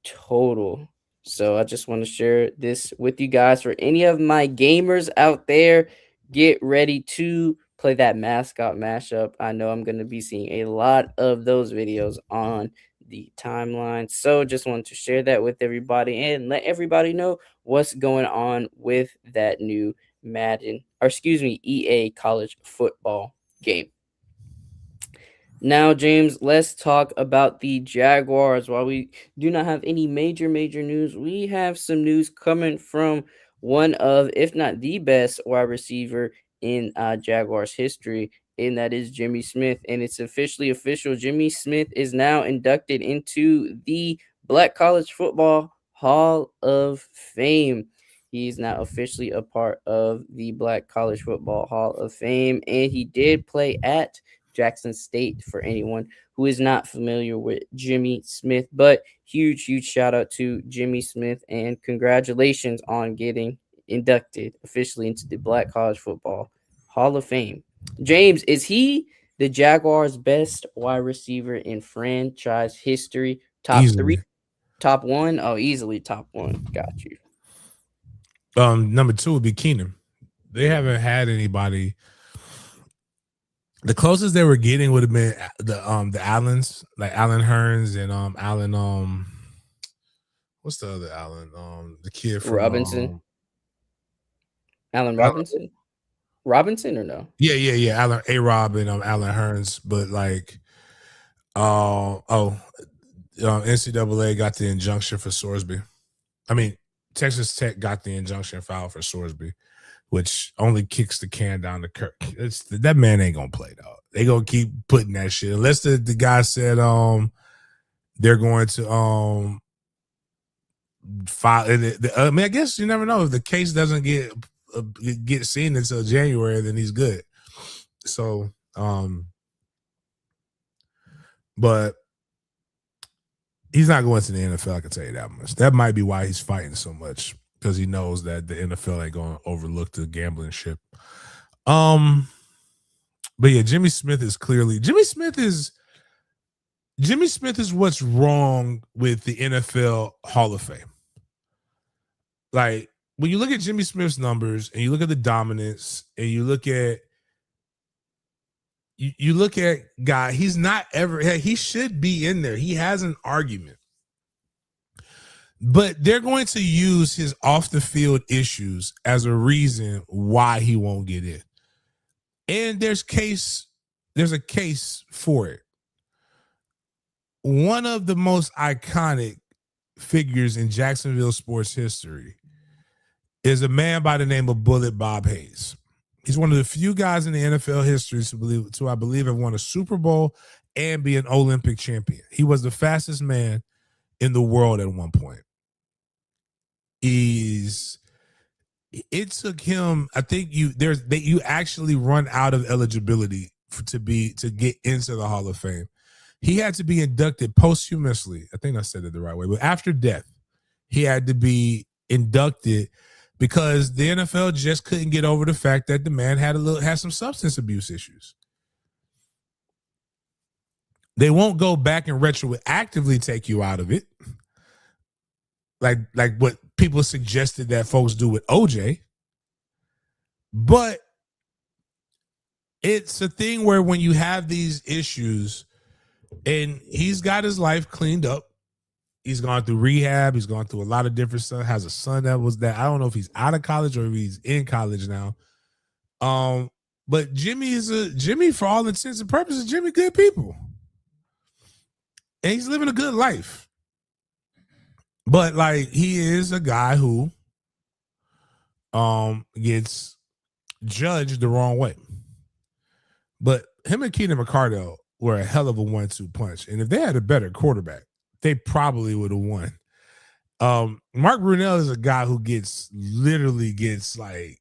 total. So I just want to share this with you guys. For any of my gamers out there, get ready to play that mascot mashup. I know I'm going to be seeing a lot of those videos on the timeline. So just wanted to share that with everybody and let everybody know what's going on with that new EA college football game. Now, James, let's talk about the Jaguars. While we do not have any major news, we have some news coming from one of, if not the best wide receiver in Jaguars history, and that is Jimmy Smith. And it's officially official. Jimmy Smith is now inducted into the Black College Football Hall of Fame. He's now officially a part of the Black College Football Hall of Fame, and he did play at Jackson State for anyone who is not familiar with Jimmy Smith. But huge shout out to Jimmy Smith and congratulations on getting inducted officially into the Black College Football Hall of Fame. James, is he the Jaguars' best wide receiver in franchise history? Top Easily. 3, top 1? Oh, easily top 1. Got you. Number 2 would be Keenum. They haven't had anybody. The closest they were getting would have been the Allens, like Allen Hearns and Allen what's the other Allen? The kid from Robinson. Allen Robinson? Robinson or no? Yeah. Allen A-Rob and Allen Hearns, but like NCAA got the injunction for Sorsby. I mean, Texas Tech got the injunction filed for Sorsby, which only kicks the can down the curb. That man ain't gonna play, dog. They gonna keep putting that shit unless the guy said they're going to file. I mean, I guess you never know if the case doesn't get seen until January, then he's good. So, but he's not going to the NFL. I can tell you that much. That might be why he's fighting so much, because he knows that the NFL ain't going to overlook the gambling ship. But yeah, Jimmy Smith is what's wrong with the NFL Hall of Fame. Like, when you look at Jimmy Smith's numbers and you look at the dominance and you look at guy, he's not ever, he should be in there. He has an argument. But they're going to use his off the field issues as a reason why he won't get in. And there's a case for it. One of the most iconic figures in Jacksonville sports history is a man by the name of Bullet Bob Hayes. He's one of the few guys in the NFL history to I believe have won a Super Bowl and be an Olympic champion. He was the fastest man in the world at one point. It took him, I think you actually run out of eligibility to get into the Hall of Fame. He had to be inducted posthumously. I think I said it the right way, but after death, he had to be inducted because the NFL just couldn't get over the fact that the man had some substance abuse issues. They won't go back and retroactively take you out of it, like what people suggested that folks do with OJ. But it's a thing where when you have these issues, and he's got his life cleaned up. He's gone through rehab. He's gone through a lot of different stuff. Has a son that I don't know if he's out of college or if he's in college now. But Jimmy, for all intents and purposes, Jimmy good people. And he's living a good life. But like he is a guy who gets judged the wrong way. But him and Keenan McCardell were a hell of a 1-2 punch. And if they had a better quarterback, they probably would have won. Mark Brunell is a guy who literally gets like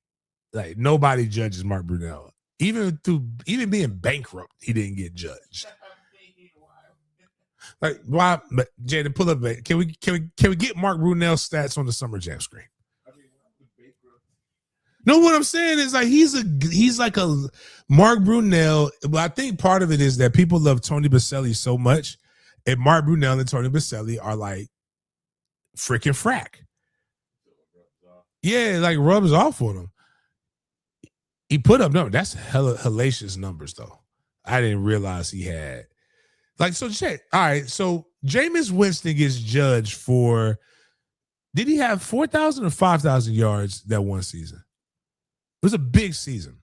nobody judges Mark Brunell. Even being bankrupt, he didn't get judged. Like why? But Jaden, pull up. Can we get Mark Brunell's stats on the Summer Jam screen? No, what I'm saying is like he's like a Mark Brunell. But I think part of it is that people love Tony Baselli so much, and Mark Brunell and Tony Baselli are like freaking frack. Yeah, like rubs off on him. He put up numbers. That's hella hellacious numbers though. I didn't realize he had so check. All right, so Jameis Winston gets judged for. Did he have 4,000 or 5,000 yards that one season? It was a big season.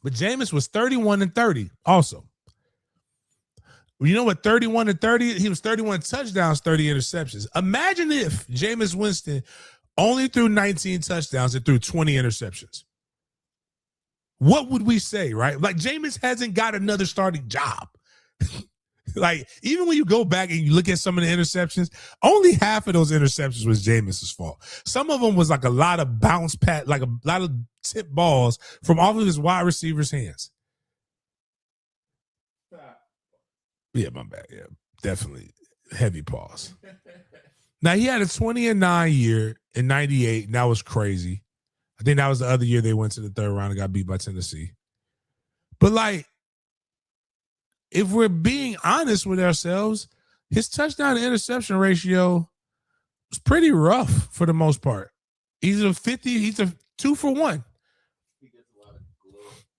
But Jameis was 31-30 also. You know what 31-30? He was 31 touchdowns, 30 interceptions. Imagine if Jameis Winston only threw 19 touchdowns and threw 20 interceptions. What would we say, right? Like Jameis hasn't got another starting job. Like even when you go back and you look at some of the interceptions, only half of those interceptions was Jameis's fault. Some of them was like a lot of bounce pat, like a lot of tip balls from off of his wide receiver's hands. Yeah, my bad. Yeah, definitely heavy pause. Now he had a 20-9 year in '98, and that was crazy. I think that was the other year they went to the third round and got beat by Tennessee. But like, if we're being honest with ourselves, his touchdown to interception ratio was pretty rough for the most part. He's a 2 for 1. He gets a lot of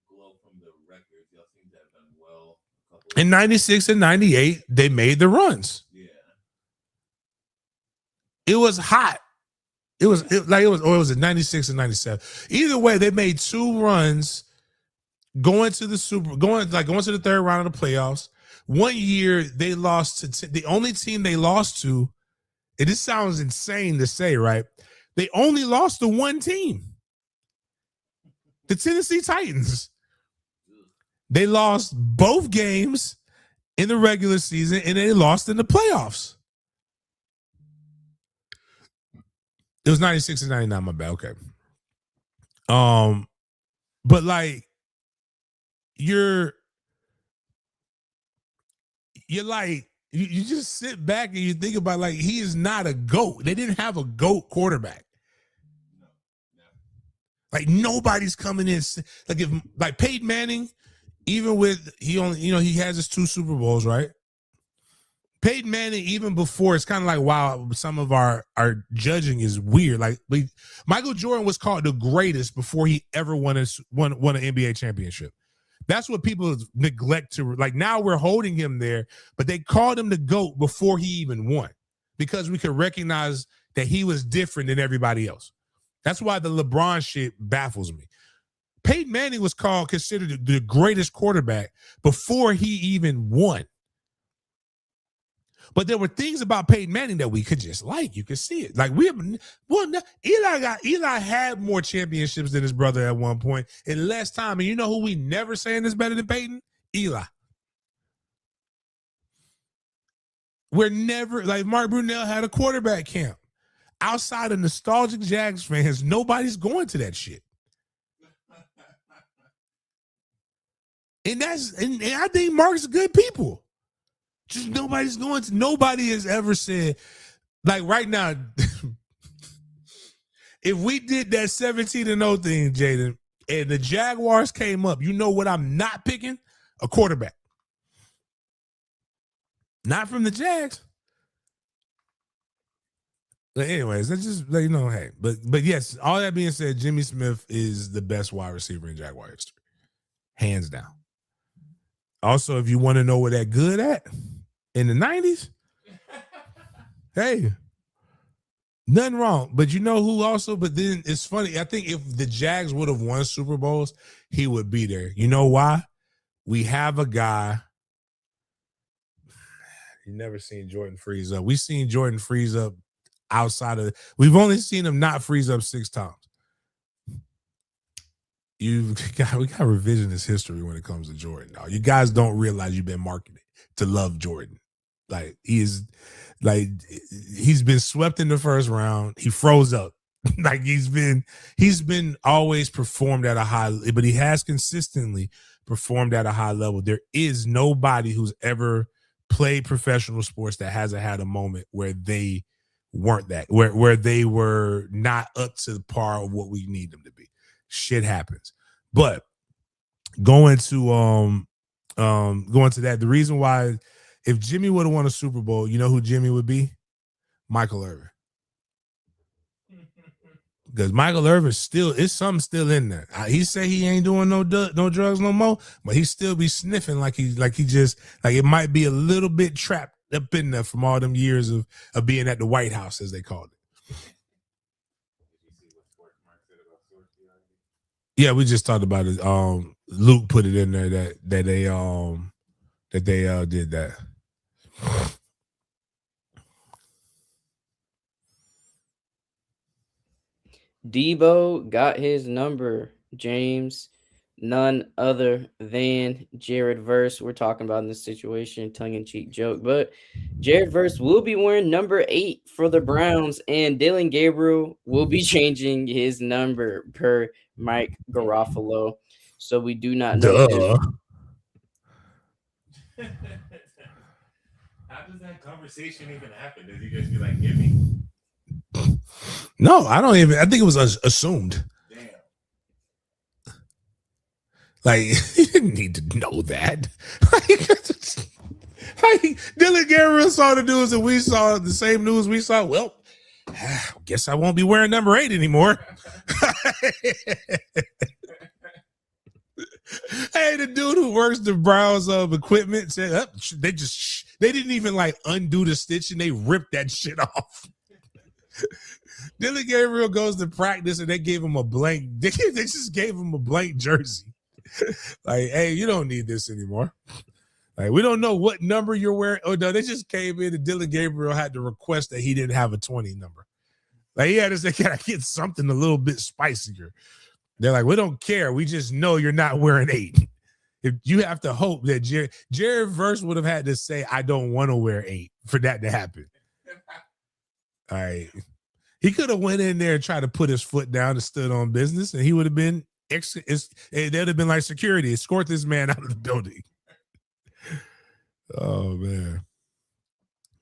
glow from the records. Y'all seem to have done well. In '96 and '98, they made the runs. Yeah. It was hot. It was in '96 and '97. Either way, they made 2 runs going to the third round of the playoffs. One year they lost to the only team they lost to. And this sounds insane to say, right? They only lost to one team, the Tennessee Titans. They lost both games in the regular season, and they lost in the playoffs. It was '96 and '99. My bad. Okay. But like. You're like you just sit back and you think about like he is not a GOAT. They didn't have a GOAT quarterback. No. Like nobody's coming in like if like Peyton Manning, even with he has his 2 Super Bowls, right? Peyton Manning, even before, it's kind of like, wow, some of our judging is weird. Like Michael Jordan was called the greatest before he ever won an NBA championship. That's what people neglect to like. Now we're holding him there, but they called him the GOAT before he even won because we could recognize that he was different than everybody else. That's why the LeBron shit baffles me. Peyton Manning was considered the greatest quarterback before he even won. But there were things about Peyton Manning that we could just like. You could see it. Like Eli had more championships than his brother at one point in less time. And you know who we never saying is better than Peyton? Eli. We're never like Mark Brunell had a quarterback camp. Outside of nostalgic Jags fans, nobody's going to that shit. And I think Mark's good people. Just nobody has ever said, like right now, if we did that 17-0 thing, Jaden, and the Jaguars came up, you know what I'm not picking? A quarterback. Not from the Jags. But anyways, that's just hey. But yes, all that being said, Jimmy Smith is the best wide receiver in Jaguar history. Hands down. Also, if you want to know where that good at in the 90s, hey, nothing wrong. But you know who also, but then it's funny. I think if the Jags would have won Super Bowls, he would be there. You know why? We have a guy. You never seen Jordan freeze up. We've seen Jordan freeze up we've only seen him not freeze up 6 times. We got revisionist history when it comes to Jordan. Now, you guys don't realize you've been marketed to love Jordan. Like he's been swept in the first round. He froze up. Like he's been always performed at a high, but he has consistently performed at a high level. There is nobody who's ever played professional sports that hasn't had a moment where they weren't that, where they were not up to the par of what we need them to be. Shit happens. But going to that, the reason why, if Jimmy would have won a Super Bowl, you know who Jimmy would be? Michael Irvin. Because Michael Irvin something still in there. He say he ain't doing no drugs no more, but he still be sniffing like it might be a little bit trapped up in there from all them years of being at the White House, as they called it. Yeah, we just talked about it. Luke put it in there that they did that. Debo got his number, James. None other than Jared Verse. We're talking about in this situation, tongue-in-cheek joke, but Jared Verse will be wearing number 8 for the Browns, and Dylan Gabriel will be changing his number per Mike Garofalo. So we do not know. How does that conversation even happen? Does he just be like, "Give me"? No, I think it was assumed. Damn. Like, you didn't need to know that. Dylan Gabriel saw the news and we saw the same news we saw. Well, I guess I won't be wearing number 8 anymore. Hey, the dude who works the Browns equipment said, they didn't even like undo the stitching. They ripped that shit off. Dylan Gabriel goes to practice and they gave him a blank. They just gave him a blank jersey. Like, hey, you don't need this anymore. Like, we don't know what number you're wearing. Oh no, they just came in and Dylan Gabriel had to request that he didn't have a 20 number. Like, he had to say, can I get something a little bit spicier? They're like, we don't care. We just know you're not wearing 8. If you have to hope that Jared Verse would have had to say, I don't want to wear 8 for that to happen. All right. He could have went in there and tried to put his foot down and stood on business, and he would have been they'd have been like, security, escort this man out of the building. Oh man.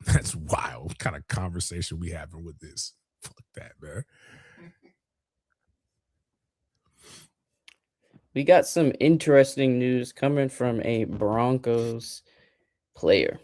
That's wild. What kind of conversation we having with this? Fuck that, man. We got some interesting news coming from a Broncos player.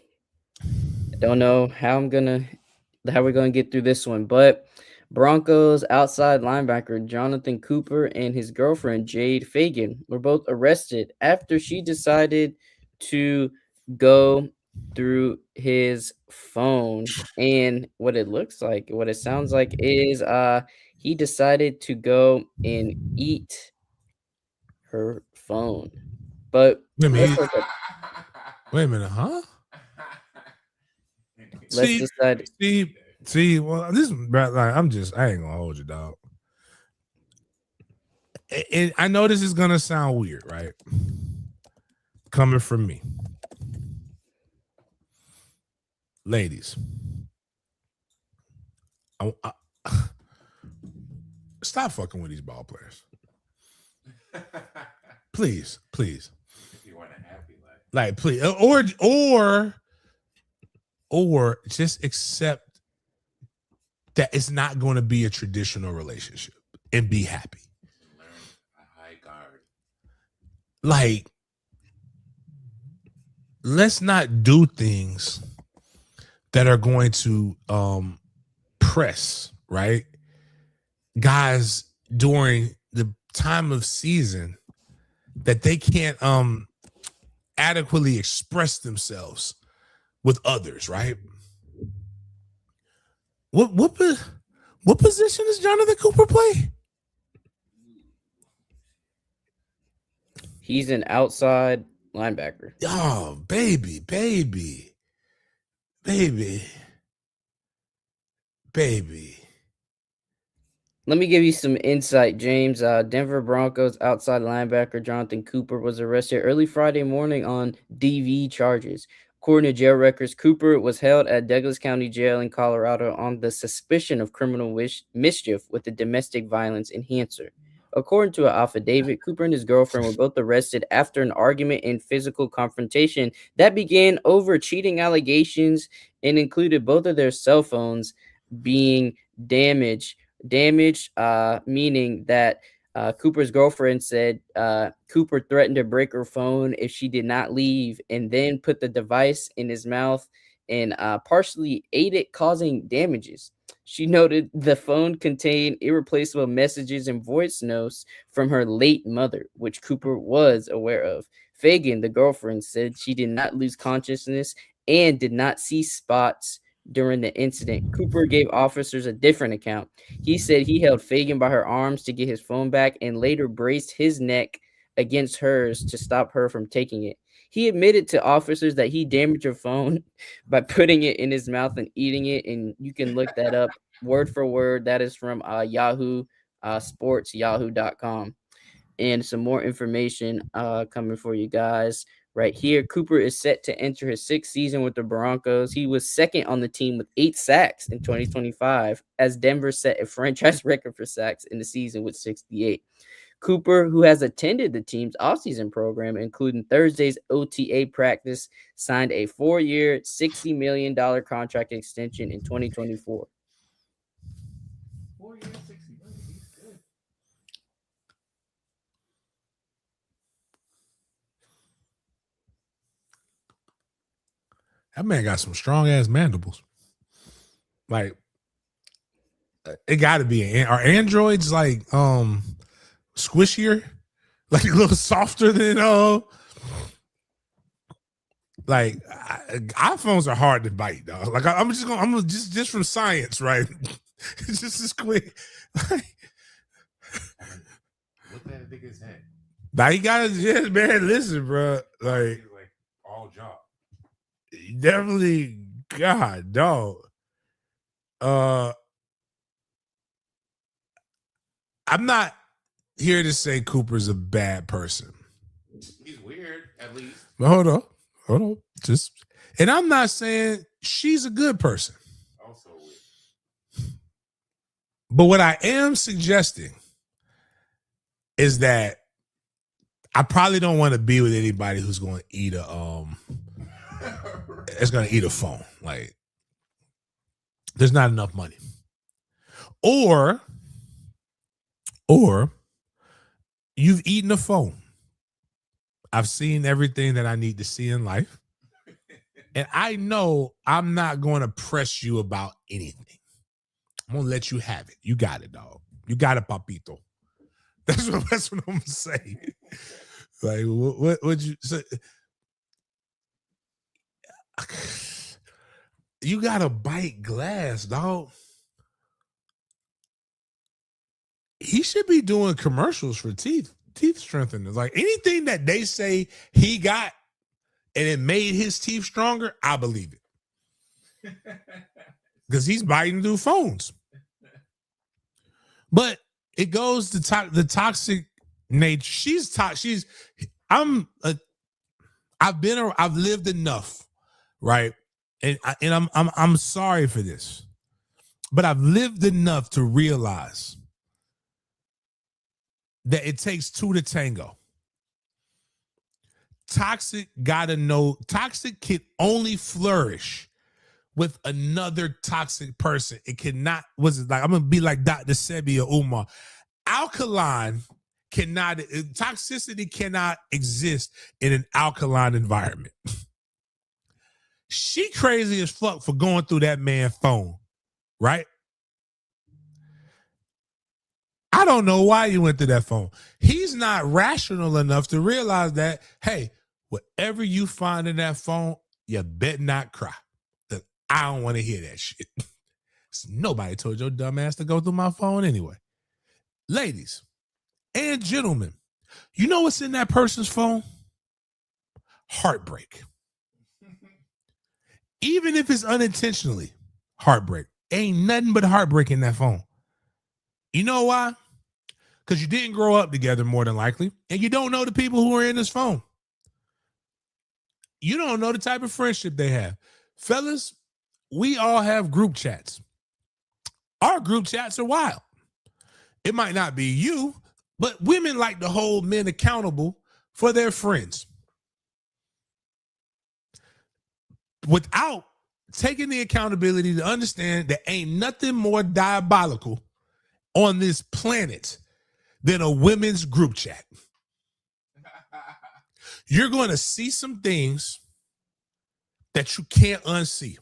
I don't know how we're gonna get through this one, but Broncos outside linebacker Jonathan Cooper and his girlfriend Jade Fagan were both arrested after she decided to go through his phone. And what it sounds like is he decided to go and eat her phone. But wait a minute, huh? let's decide. See. Well, this like I ain't gonna hold you, dog. And I know this is gonna sound weird, right? Coming from me, ladies. I stop fucking with these ball players, please. If you want a happy life, Like, please, or just accept that it's not going to be a traditional relationship and be happy. learn a high guard. Like, let's not do things that are going to press, right? Guys during the time of season that they can't adequately express themselves with others, right? What position does Jonathan Cooper play? He's an outside linebacker. Oh, baby. Let me give you some insight, James. Denver Broncos outside linebacker Jonathan Cooper was arrested early Friday morning on DV charges. According to jail records, Cooper was held at Douglas County Jail in Colorado on the suspicion of criminal mischief with a domestic violence enhancer. According to an affidavit, Cooper and his girlfriend were both arrested after an argument and physical confrontation that began over cheating allegations and included both of their cell phones being damaged, meaning that Cooper's girlfriend said Cooper threatened to break her phone if she did not leave, and then put the device in his mouth and partially ate it, causing damages. She noted the phone contained irreplaceable messages and voice notes from her late mother, which Cooper was aware of. Fagan, the girlfriend, said she did not lose consciousness and did not see spots during the incident. Cooper gave officers a different account. He said he held Fagan by her arms to get his phone back and later braced his neck against hers to stop her from taking it. He admitted to officers that he damaged her phone by putting it in his mouth and eating it, and you can look that up word for word. That is from Yahoo Sports, yahoo.com. And some more information coming for you guys right here. Cooper is set to enter his sixth season with the Broncos. He was second on the team with 8 sacks in 2025, as Denver set a franchise record for sacks in the season with 68. Cooper, who has attended the team's offseason program, including Thursday's OTA practice, signed a 4-year, $60 million contract extension in 2024. 4 years, 60 million. He's good. That man got some strong ass mandibles. Like, it got to be. Are androids like squishier, like a little softer than like iPhones are hard to bite, dog. Like I'm just from science, right? It's just as quick. Look at the nigga's head. Now he got his head, man. Listen, bro. Like He's like all jaw. definitely, God, dog. I'm not here to say Cooper's a bad person. He's weird, at least. But hold on. And I'm not saying she's a good person. Also weird. But what I am suggesting is that I probably don't want to be with anybody who's going to eat it's going to eat a phone. Like, there's not enough money. Or you've eaten a phone. I've seen everything that I need to see in life. And I know I'm not going to press you about anything. I'm going to let you have it. You got it, dog. You got it, papito. That's what I'm going to say. Like, what would you say? You got to bite glass, dog. He should be doing commercials for teeth strengtheners. Like, anything that they say he got and it made his teeth stronger, I believe it. because he's biting through phones. But it goes to the toxic nature. I've lived enough, right? And I'm sorry for this, but I've lived enough to realize that it takes two to tango. Toxic can only flourish with another toxic person. It cannot, I'm gonna be like Dr. Sebi or Umar. Toxicity cannot exist in an alkaline environment. She crazy as fuck for going through that man's phone, right? I don't know why you went through that phone. He's not rational enough to realize that, hey, whatever you find in that phone, you better not cry. I don't want to hear that shit. Nobody told your dumb ass to go through my phone anyway. Ladies and gentlemen, you know what's in that person's phone? Heartbreak. Even if it's unintentionally, heartbreak. Ain't nothing but heartbreak in that phone. You know why? Because you didn't grow up together, more than likely, and you don't know the people who are in this phone. You don't know the type of friendship they have. Fellas, we all have group chats. Our group chats are wild. It might not be you, but women like to hold men accountable for their friends without taking the accountability to understand that ain't nothing more diabolical on this planet than a women's group chat. You're going to see some things that you can't unsee.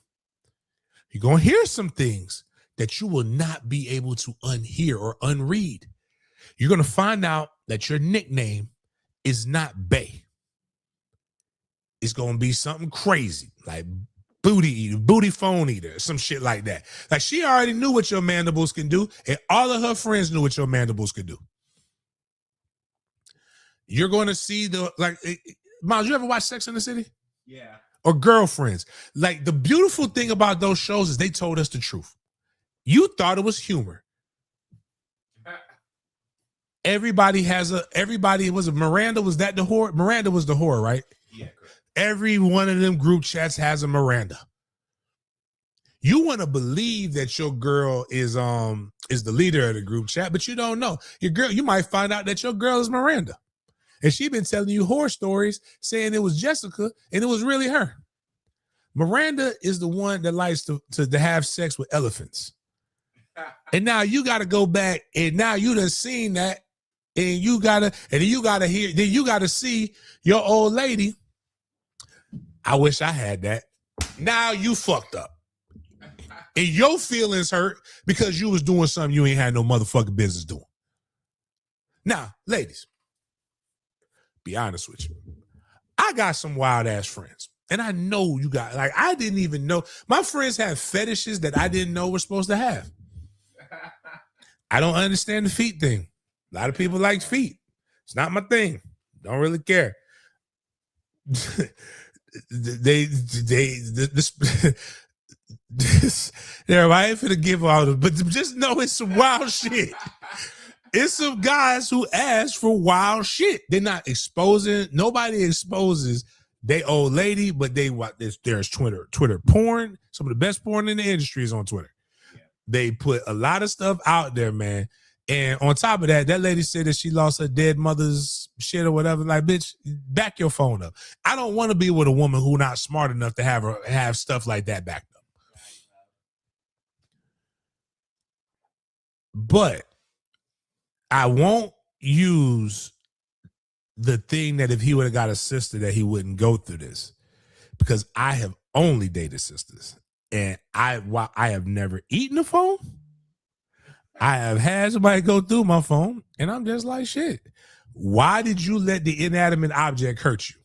You're going to hear some things that you will not be able to unhear or unread. You're going to find out that your nickname is not Bay. It's going to be something crazy like booty eater, booty phone eater, some shit like that. Like she already knew what your mandibles can do, and all of her friends knew what your mandibles could do. You're going to see Miles, you ever watch Sex and the City? Yeah. Or Girlfriends? Like the beautiful thing about those shows is they told us the truth. You thought it was humor. Everybody was a Miranda. Was that the whore? Miranda was the whore, right? Yeah, correct. Every one of them group chats has a Miranda. You want to believe that your girl is the leader of the group chat, but you don't know. Your girl, you might find out that your girl is Miranda. And she been telling you horror stories saying it was Jessica and it was really her. Miranda is the one that likes to have sex with elephants. And now you got to go back and now you done seen that and you got to see your old lady. I wish I had that. Now you fucked up. And your feelings hurt because you was doing something you ain't had no motherfucking business doing. Now, ladies, be honest with you. I got some wild ass friends. And I know you got, I didn't even know. My friends have fetishes that I didn't know were supposed to have. I don't understand the feet thing. A lot of people like feet. It's not my thing. Don't really care. Everybody finna give all this, but just know it's some wild shit. It's some guys who ask for wild shit. They're not exposing. Nobody exposes they old lady, but there's Twitter porn. Some of the best porn in the industry is on Twitter. Yeah. They put a lot of stuff out there, man. And on top of that, that lady said that she lost her dead mother's shit or whatever. Like, bitch, back your phone up. I don't want to be with a woman who not smart enough to have stuff like that backed up. But I won't use the thing that if he would have got a sister that he wouldn't go through this, because I have only dated sisters, and I have never eaten a phone. I have had somebody go through my phone, and I'm just like, shit. Why did you let the inanimate object hurt you?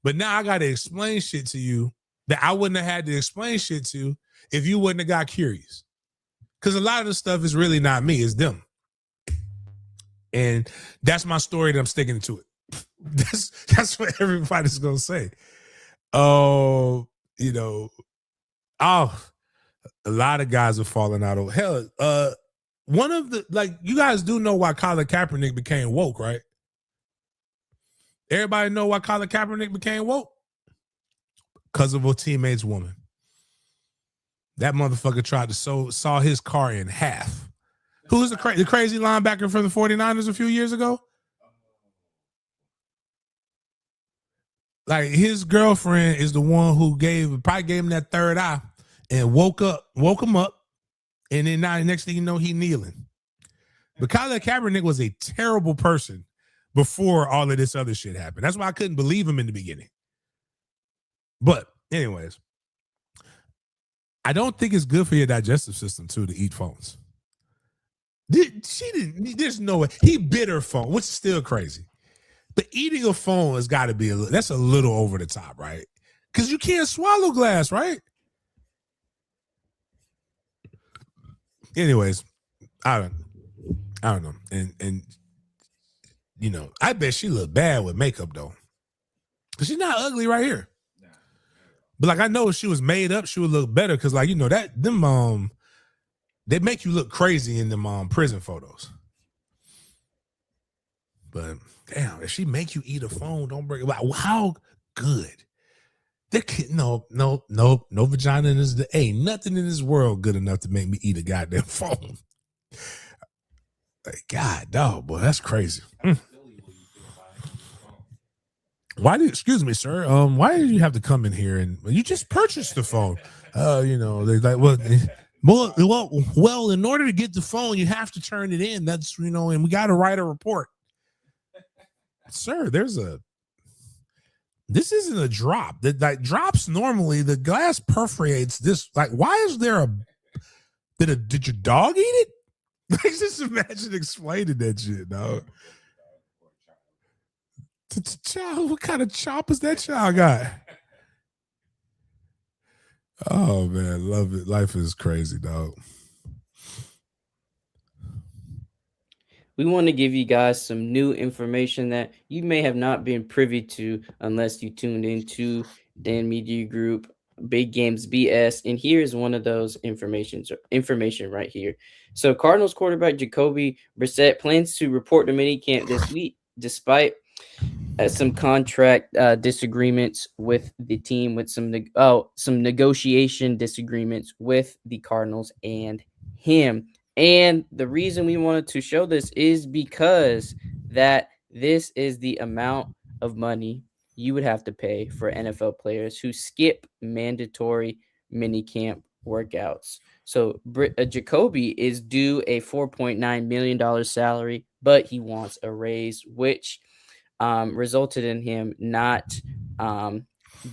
But now I got to explain shit to you that I wouldn't have had to explain shit to if you wouldn't have got curious. Because a lot of the stuff is really not me, it's them. And that's my story that I'm sticking to it. That's what everybody's gonna say. Oh, Oh, a lot of guys are falling out of hell. One of the you guys do know why Colin Kaepernick became woke, right? Everybody know why Colin Kaepernick became woke? Because of a teammate's woman. That motherfucker tried to saw his car in half. Who was the crazy linebacker for the 49ers a few years ago? Like his girlfriend is the one who probably gave him that third eye and woke him up, and then now the next thing you know, he kneeling. But Colin Kaepernick was a terrible person before all of this other shit happened. That's why I couldn't believe him in the beginning. But anyways, I don't think it's good for your digestive system too to eat phones. There's no way. He bit her phone, which is still crazy. But eating a phone has got to be that's a little over the top, right? Because you can't swallow glass, right? Anyways, I don't know. And you know, I bet she looked bad with makeup though. Cause she's not ugly right here. But like I know if she was made up, she would look better. Cause like, you know, that them they make you look crazy in them prison photos. But damn, if she make you eat a phone, don't break it. Like, how good? No vagina in this. Ain't nothing in this world good enough to make me eat a goddamn phone. Like, God, dog, boy, that's crazy. Excuse me, sir? Why did you have to come in here and you just purchased the phone? You know, they're like, well, in order to get the phone, you have to turn it in. That's, you know, and we got to write a report. Sir, this isn't a drop. That drops normally, the glass perforates this. Like, why is there did your dog eat it? Like, just imagine explaining that shit, dog. Child, what kind of chop is that child got? Oh man, love it. Life is crazy, dog. We want to give you guys some new information that you may have not been privy to unless you tuned into Dan Media Group, Big Games B.S. And here's one of those information right here. So Cardinals quarterback Jacoby Brissett plans to report to minicamp this week, despite some contract disagreements with the team, with some negotiation disagreements with the Cardinals and him. And the reason we wanted to show this is because that this is the amount of money you would have to pay for NFL players who skip mandatory minicamp workouts. So Jacoby is due a $4.9 million salary, but he wants a raise, which resulted in him not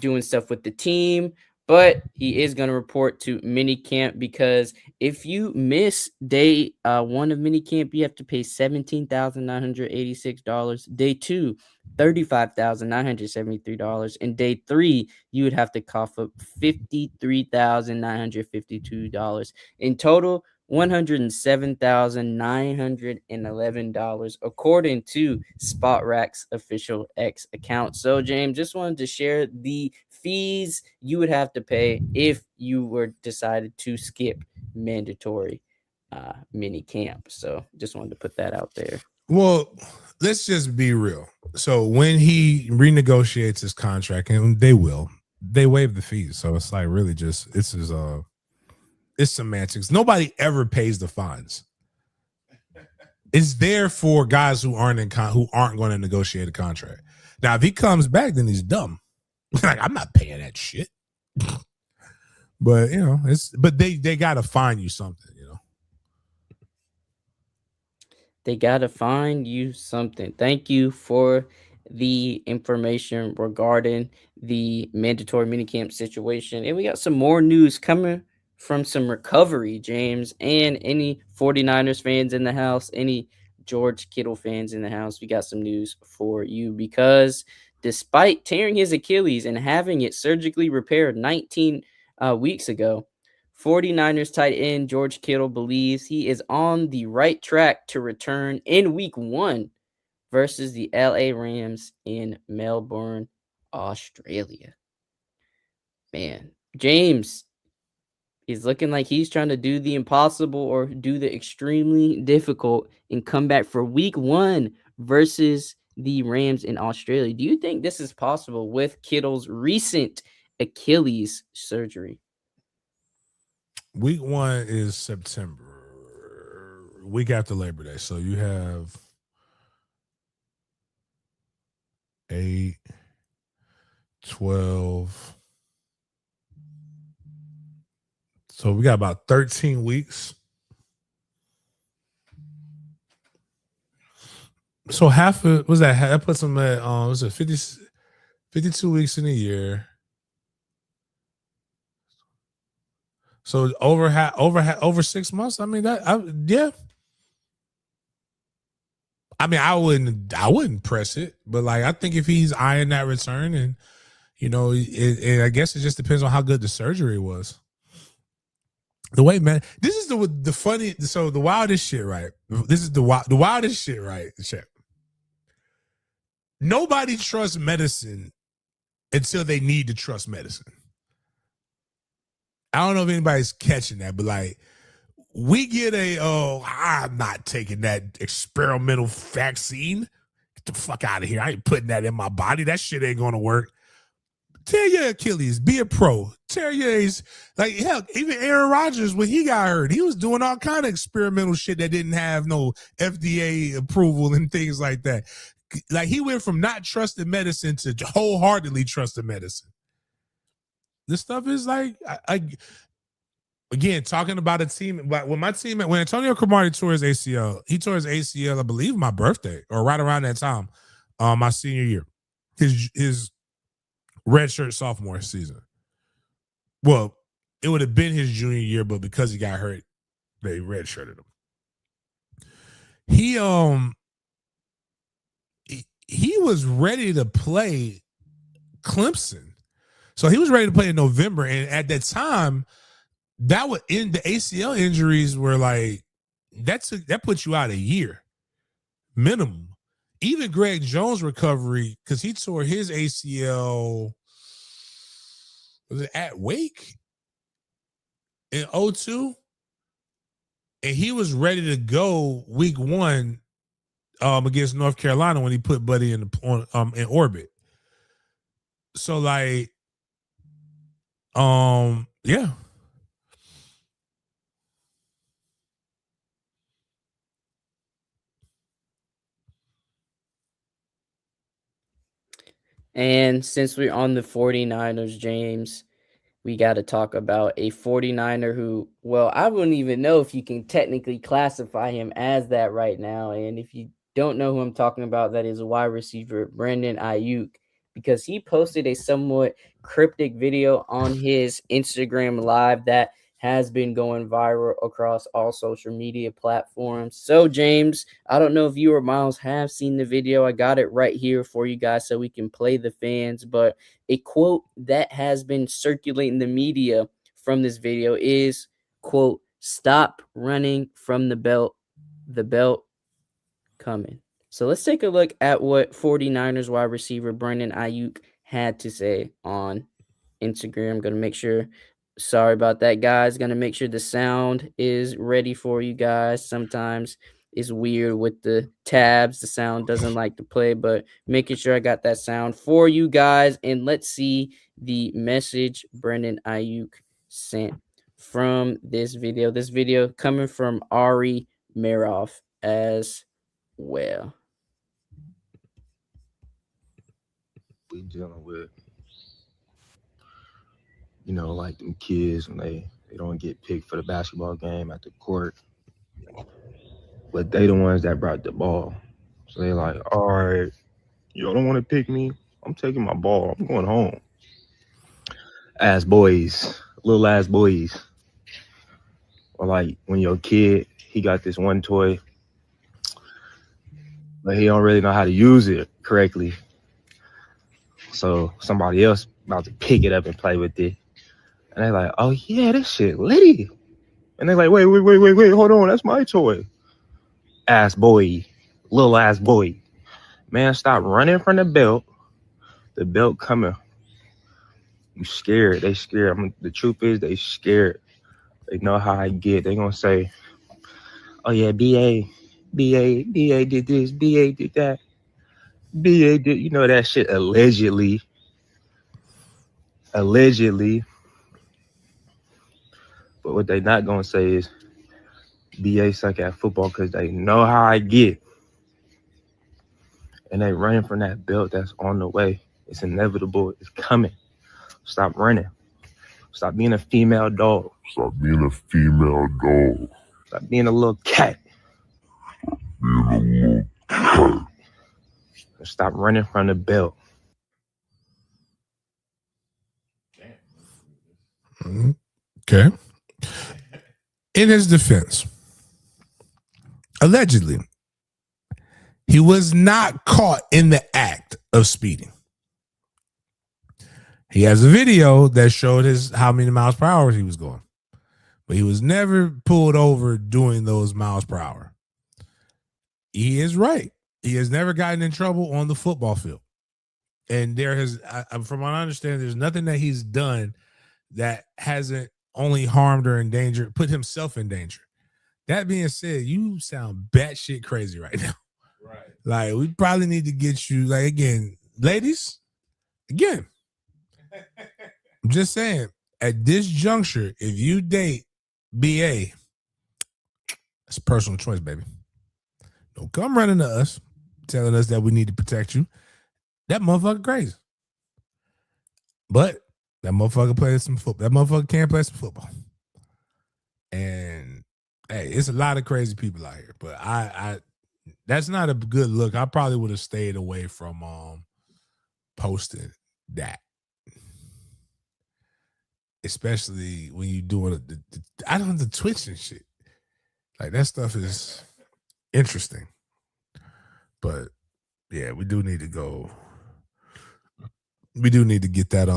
doing stuff with the team. But he is going to report to minicamp, because if you miss day 1 of minicamp, you have to pay $17,986. Day 2, $35,973. And day 3, you would have to cough up $53,952. In total, $107,911, according to Spot Rack's official X account. So, James, just wanted to share the fees you would have to pay if you were decided to skip mandatory mini camp. So, just wanted to put that out there. Well, let's just be real. So, when he renegotiates his contract, and they waive the fees. So it's like really just it's semantics. Nobody ever pays the fines. It's there for guys who aren't going to negotiate a contract. Now, if he comes back, then he's dumb. Like, I'm not paying that shit. But you know, they gotta find you something, you know. They gotta find you something. Thank you for the information regarding the mandatory minicamp situation. And we got some more news coming from some recovery, James, and any 49ers fans in the house, any George Kittle fans in the house. We got some news for you, because despite tearing his Achilles and having it surgically repaired 19 weeks ago, 49ers tight end George Kittle believes he is on the right track to return in week 1 versus the LA Rams in Melbourne, Australia. Man, James, It's looking like he's trying to do the impossible or do the extremely difficult and come back for week 1 versus the Rams in Australia. Do you think this is possible with Kittle's recent Achilles surgery? Week 1 is September, week after Labor Day. So you have 8, 12. So we got about 13 weeks. So half of was that puts them at was it 52 weeks in a year. So over 6 months. I mean yeah. I mean I wouldn't press it, but like I think if he's eyeing that return, and you know, I guess it just depends on how good the surgery was. The way, man, this is the funny. So the wildest shit, right? This is the wildest shit, right? Check. Nobody trusts medicine until they need to trust medicine. I don't know if anybody's catching that, but like we get I'm not taking that experimental vaccine. Get the fuck out of here. I ain't putting that in my body. That shit ain't gonna work. Tear your Achilles. Be a pro. Tear your like hell. Even Aaron Rodgers, when he got hurt, he was doing all kind of experimental shit that didn't have no FDA approval and things like that. Like he went from not trusting medicine to wholeheartedly trusting medicine. This stuff is like, again, talking about a team. But when Antonio Cromartie tore his ACL, he tore his ACL, I believe, my birthday or right around that time, my senior year. His redshirt sophomore season. Well, it would have been his junior year, but because he got hurt, they redshirted him. He was ready to play Clemson. So he was ready to play in November. And at that time, that would end the ACL injuries were like, that puts you out a year minimum. Even Greg Jones' recovery, because he tore his ACL, was it at Wake in 2002? And he was ready to go week 1 against North Carolina when he put Buddy in orbit. So like, yeah. And since we're on the 49ers, James, we got to talk about a 49er who, well, I wouldn't even know if you can technically classify him as that right now. And if you don't know who I'm talking about, that is wide receiver Brandon Ayuk, because he posted a somewhat cryptic video on his Instagram Live that has been going viral across all social media platforms. So, James, I don't know if you or Miles have seen the video. I got it right here for you guys so we can play the fans. But a quote that has been circulating the media from this video is, quote, "Stop running from the belt coming." So let's take a look at what 49ers wide receiver Brandon Ayuk had to say on Instagram. Going to make sure, sorry about that, guys. Going to make sure the sound is ready for you guys. Sometimes it's weird with the tabs. The sound doesn't like to play, but making sure I got that sound for you guys. And let's see the message Brandon Ayuk sent from this video. This video coming from Ari Meroff as well. We dealing with, you know, like them kids when they don't get picked for the basketball game at the court, but they the ones that brought the ball. So they like, all right, y'all don't want to pick me. I'm taking my ball. I'm going home. Little ass boys. Or like when your kid, he got this one toy, but he don't really know how to use it correctly. So somebody else about to pick it up and play with it. And they're like, oh yeah, this shit litty. And they're like, wait, hold on, that's my toy. Little ass boy. Man, stop running from the belt. The belt coming. You scared. They scared. The truth is they scared. They know how I get. They gonna say, "Oh yeah, BA did this, BA did that, BA did," that shit allegedly. But what they not gonna say is BA suck at football because they know how I get, and they running from that belt that's on the way. It's inevitable. It's coming. Stop running. Stop being a female dog. Stop being a female dog. Stop being a little cat. Being a little cat. Stop running from the belt. Okay. In his defense, allegedly, he was not caught in the act of speeding. He has a video that showed how many miles per hour he was going, but he was never pulled over doing those miles per hour. He is right. He has never gotten in trouble on the football field. And from what I understand, there's nothing that he's done that hasn't only harmed or endangered, put himself in danger. That being said, you sound batshit crazy right now. Right. Like, we probably need to get you, like, again, ladies, again, I'm just saying, at this juncture, if you date BA, it's a personal choice, baby. Don't come running to us, telling us that we need to protect you. That motherfucker crazy. But that motherfucker plays some football. That motherfucker can play some football. And hey, it's a lot of crazy people out here. But I that's not a good look. I probably would have stayed away from posting that. Especially when you doing I don't know, the Twitch and shit. Like, that stuff is interesting. But yeah, we do need to go. We do need to get that.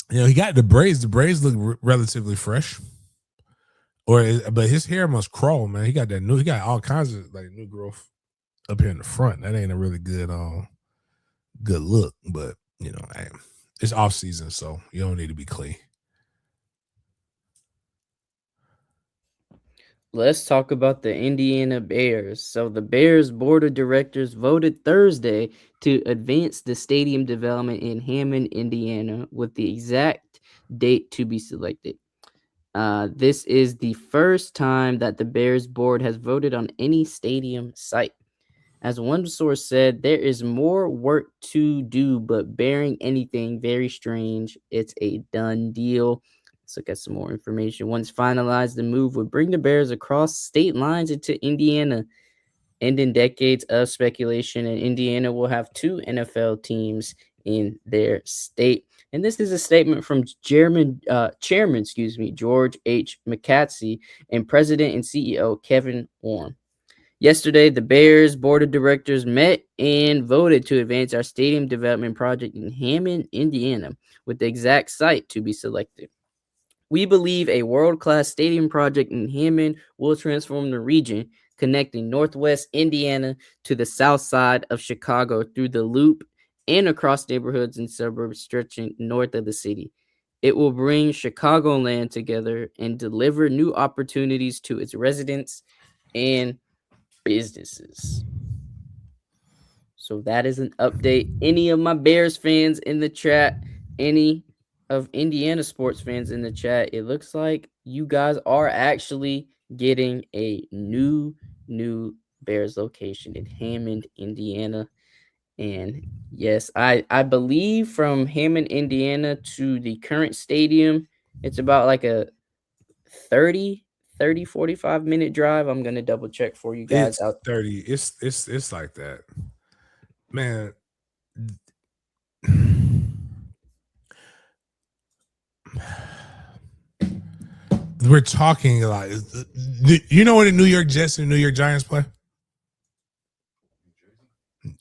He got the braids. The braids look relatively fresh. But his hair must crawl, man. He got that new. He got all kinds of like new growth up here in the front. That ain't a really good look. But hey, it's off season, so you don't need to be clean. Let's talk about the Indiana Bears. So the Bears board of directors voted Thursday to advance the stadium development in Hammond, Indiana, with the exact date to be selected. This is the first time that the Bears board has voted on any stadium site. As one source said, there is more work to do, but bearing anything very strange, it's a done deal. Let's look at some more information. Once finalized, the move would bring the Bears across state lines into Indiana, ending decades of speculation, and Indiana will have 2 NFL teams in their state. And this is a statement from Chairman George H. McCatsey and President and CEO Kevin Warren. Yesterday, the Bears board of directors met and voted to advance our stadium development project in Hammond, Indiana, with the exact site to be selected. We believe a world-class stadium project in Hammond will transform the region, connecting Northwest Indiana to the south side of Chicago through the Loop and across neighborhoods and suburbs stretching north of the city. It will bring Chicagoland together and deliver new opportunities to its residents and businesses. So that is an update. Any of my Bears fans in the chat, any of Indiana sports fans in the chat, it looks like you guys are actually getting a new Bears location in Hammond, Indiana. And yes, I believe from Hammond, Indiana to the current stadium, it's about like a 45-minute drive. I'm gonna double check for you guys It's out. 30. It's like that, man. We're talking like, you know where the New York Jets and New York Giants play?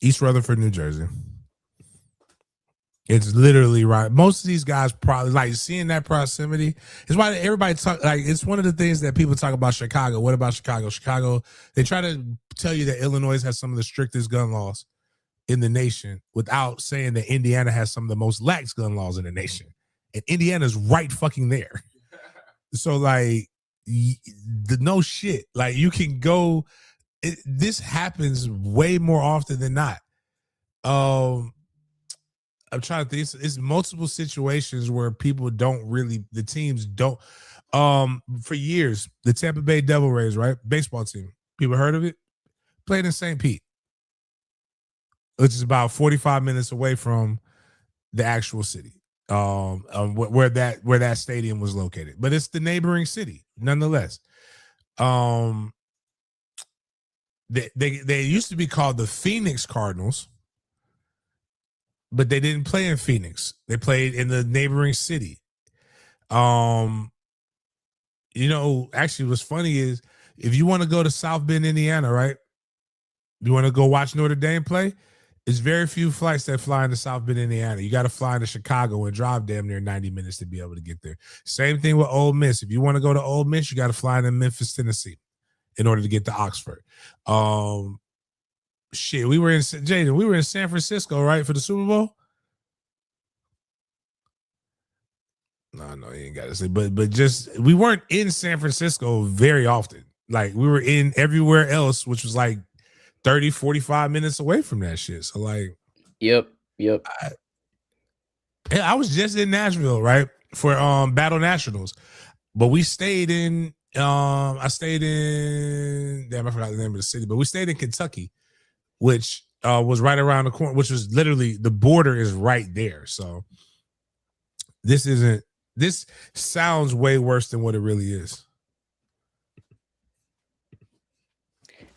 East Rutherford, New Jersey. It's literally right. Most of these guys probably like seeing that proximity. It's why everybody talk like it's one of the things that people talk about Chicago. What about Chicago? Chicago, they try to tell you that Illinois has some of the strictest gun laws in the nation without saying that Indiana has some of the most lax gun laws in the nation. And Indiana's right fucking there. So like the no shit. Like you can go. This happens way more often than not. I'm trying to think. It's multiple situations where people don't really. The teams don't. For years, the Tampa Bay Devil Rays, right, baseball team. People heard of it? Played in St. Pete, which is about 45 minutes away from the actual city. Where that stadium was located, but it's the neighboring city nonetheless. They used to be called the Phoenix Cardinals, but they didn't play in Phoenix. They played in the neighboring city. Actually, what's funny is if you want to go to South Bend, Indiana, right? You want to go watch Notre Dame play? There's very few flights that fly into South Bend, Indiana. You got to fly into Chicago and drive damn near 90 minutes to be able to get there. Same thing with Ole Miss. If you want to go to Ole Miss, you got to fly into Memphis, Tennessee in order to get to Oxford. We were in Jaden. We were in San Francisco, right, for the Super Bowl. No, you ain't got to say, but just we weren't in San Francisco very often. Like we were in everywhere else, which was like 30, 45 minutes away from that shit. So like, Yep. I was just in Nashville, right, for Battle Nationals, but we stayed in. I stayed in. Damn, I forgot the name of the city, but we stayed in Kentucky, which was right around the corner. Which was literally the border is right there. So this isn't. This sounds way worse than what it really is.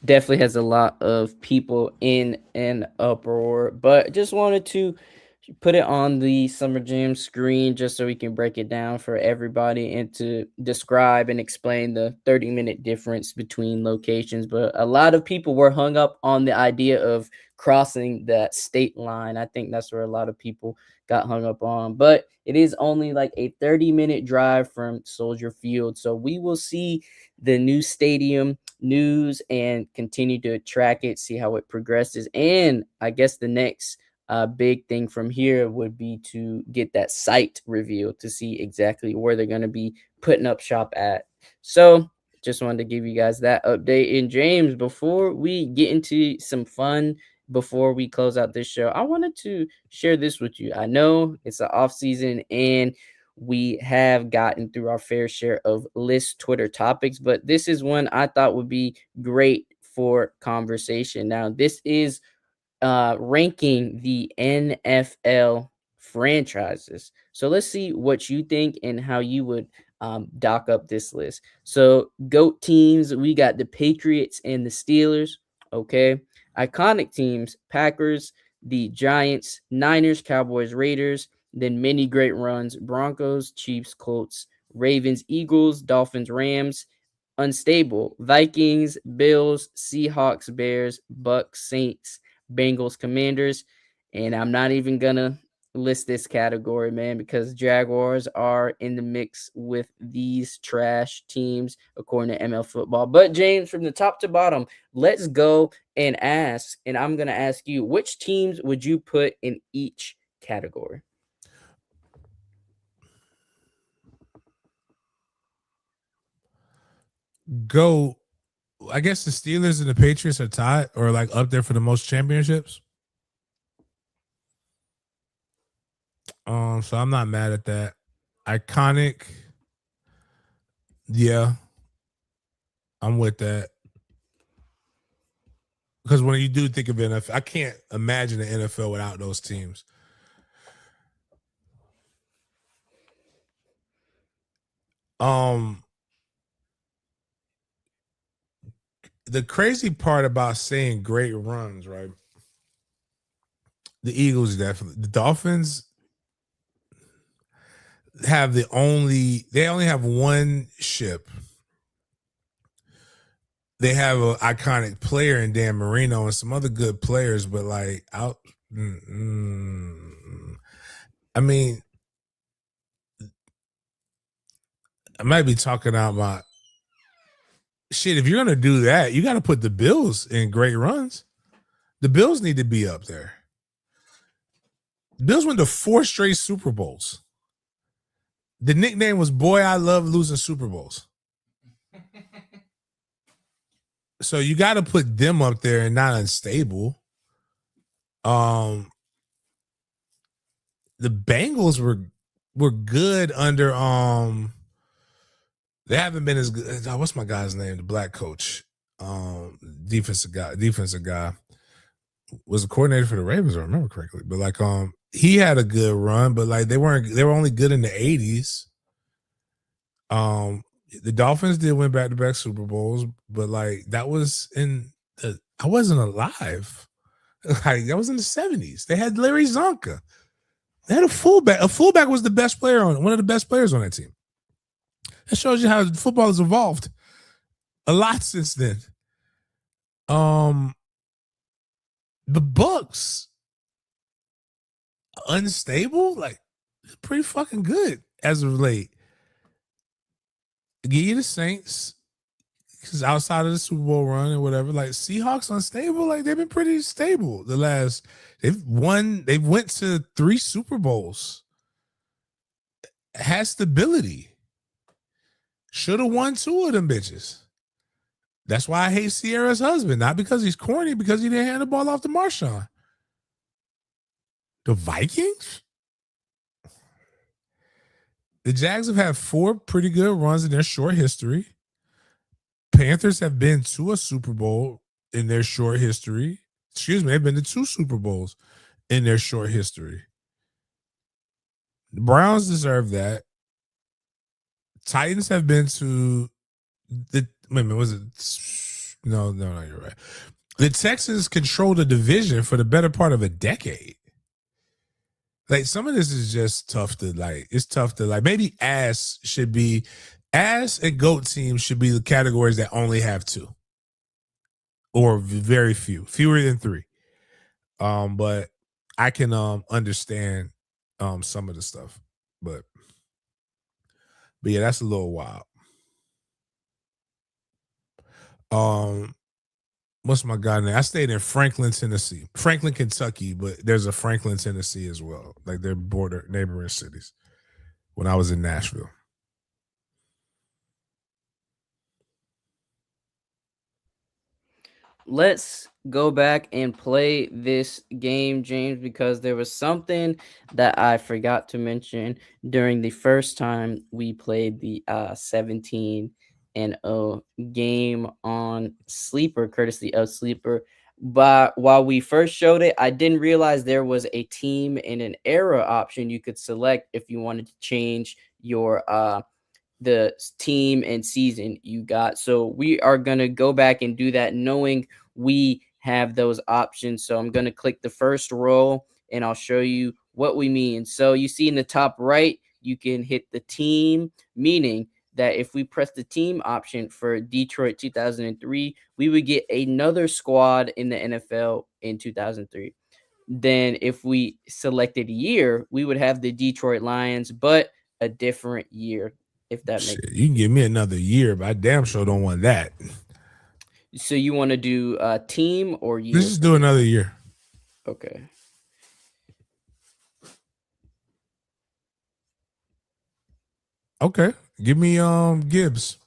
Definitely has a lot of people in an uproar, but just wanted to put it on the Summer Jam screen just so we can break it down for everybody and to describe and explain the 30-minute difference between locations. But a lot of people were hung up on the idea of crossing that state line. I think that's where a lot of people got hung up on, but it is only like a 30-minute drive from Soldier Field. So we will see the new stadium news and continue to track it, see how it progresses. And I guess the next big thing from here would be to get that site revealed to see exactly where they're going to be putting up shop at. So just wanted to give you guys that update. And James, before we get into some fun, before we close out this show, I wanted to share this with you. I know it's the off season and we have gotten through our fair share of list Twitter topics, but this is one I thought would be great for conversation. Now, this is ranking the NFL franchises. So let's see what you think and how you would dock up this list. So GOAT teams, we got the Patriots and the Steelers. Okay. Iconic teams, Packers, the Giants, Niners, Cowboys, Raiders. Then many great runs, Broncos, Chiefs, Colts, Ravens, Eagles, Dolphins, Rams. Unstable, Vikings, Bills, Seahawks, Bears, Bucks, Saints, Bengals, Commanders. And I'm not even going to list this category, man, because Jaguars are in the mix with these trash teams, according to ML Football. But, James, from the top to bottom, let's go and ask. And I'm going to ask you, which teams would you put in each category? Go. I guess the Steelers and the Patriots are tied or like up there for the most championships. So I'm not mad at that. Iconic. Yeah. I'm with that. Because when you do think of NFL, I can't imagine the NFL without those teams. The crazy part about saying great runs, right? The Eagles definitely. The Dolphins they only have one ship. They have an iconic player in Dan Marino and some other good players, but like I mean, I might be talking out my shit. If you're gonna do that, you got to put the Bills in great runs. The Bills need to be up there. The Bills went to 4 straight Super Bowls. The nickname was "Boy, I Love Losing Super Bowls." So you got to put them up there and not unstable. The Bengals were good under they haven't been as good. What's my guy's name? The black coach, defensive guy was a coordinator for the Ravens. I remember correctly, but like he had a good run, but like they were only good in the 80s. The Dolphins did win back-to-back Super Bowls, but like that was I wasn't alive. Like that was in the 70s. They had Larry Zonka. They had a fullback. A fullback was the best player one of the best players on that team. That shows you how football has evolved a lot since then. The Bucks unstable, like pretty fucking good as of late. Give you the Saints because outside of the Super Bowl run or whatever, like Seahawks unstable, like they've been pretty stable. They've went to 3 Super Bowls. Has stability. Should have won 2 of them bitches. That's why I hate Sierra's husband, not because he's corny, because he didn't hand the ball off to Marshawn. The Vikings? The Jags have had 4 pretty good runs in their short history. Panthers have been to a Super Bowl in their short history. Excuse me, they've been to 2 Super Bowls in their short history. The Browns deserve that. Titans have been to the wait a minute, was it? No, you're right. The Texans control the division for the better part of a decade. Like some of this is just tough to like. It's tough to like. Maybe ass and goat teams should be the categories that only have 2, or very fewer than 3. But I can understand some of the stuff, but yeah, that's a little wild. What's my guy name? I stayed in Franklin, Kentucky, but there's a Franklin, Tennessee as well. Like they're neighboring cities. When I was in Nashville. Let's go back and play this game, James, because there was something that I forgot to mention during the first time we played the 17-0 game on Sleeper, courtesy of Sleeper. But while we first showed it, I didn't realize there was a team and an era option you could select if you wanted to change your the team and season you got. So we are going to go back and do that knowing we have those options. So I'm going to click the first row and I'll show you what we mean. So you see in the top right, you can hit the team, meaning that if we press the team option for Detroit 2003, we would get another squad in the NFL in 2003. Then if we selected year, we would have the Detroit Lions, but a different year. If that makes sense. You can give me another year, but I damn sure don't want that. So you want to do team or year? Let's just do another year. Okay. Okay. Give me Gibbs.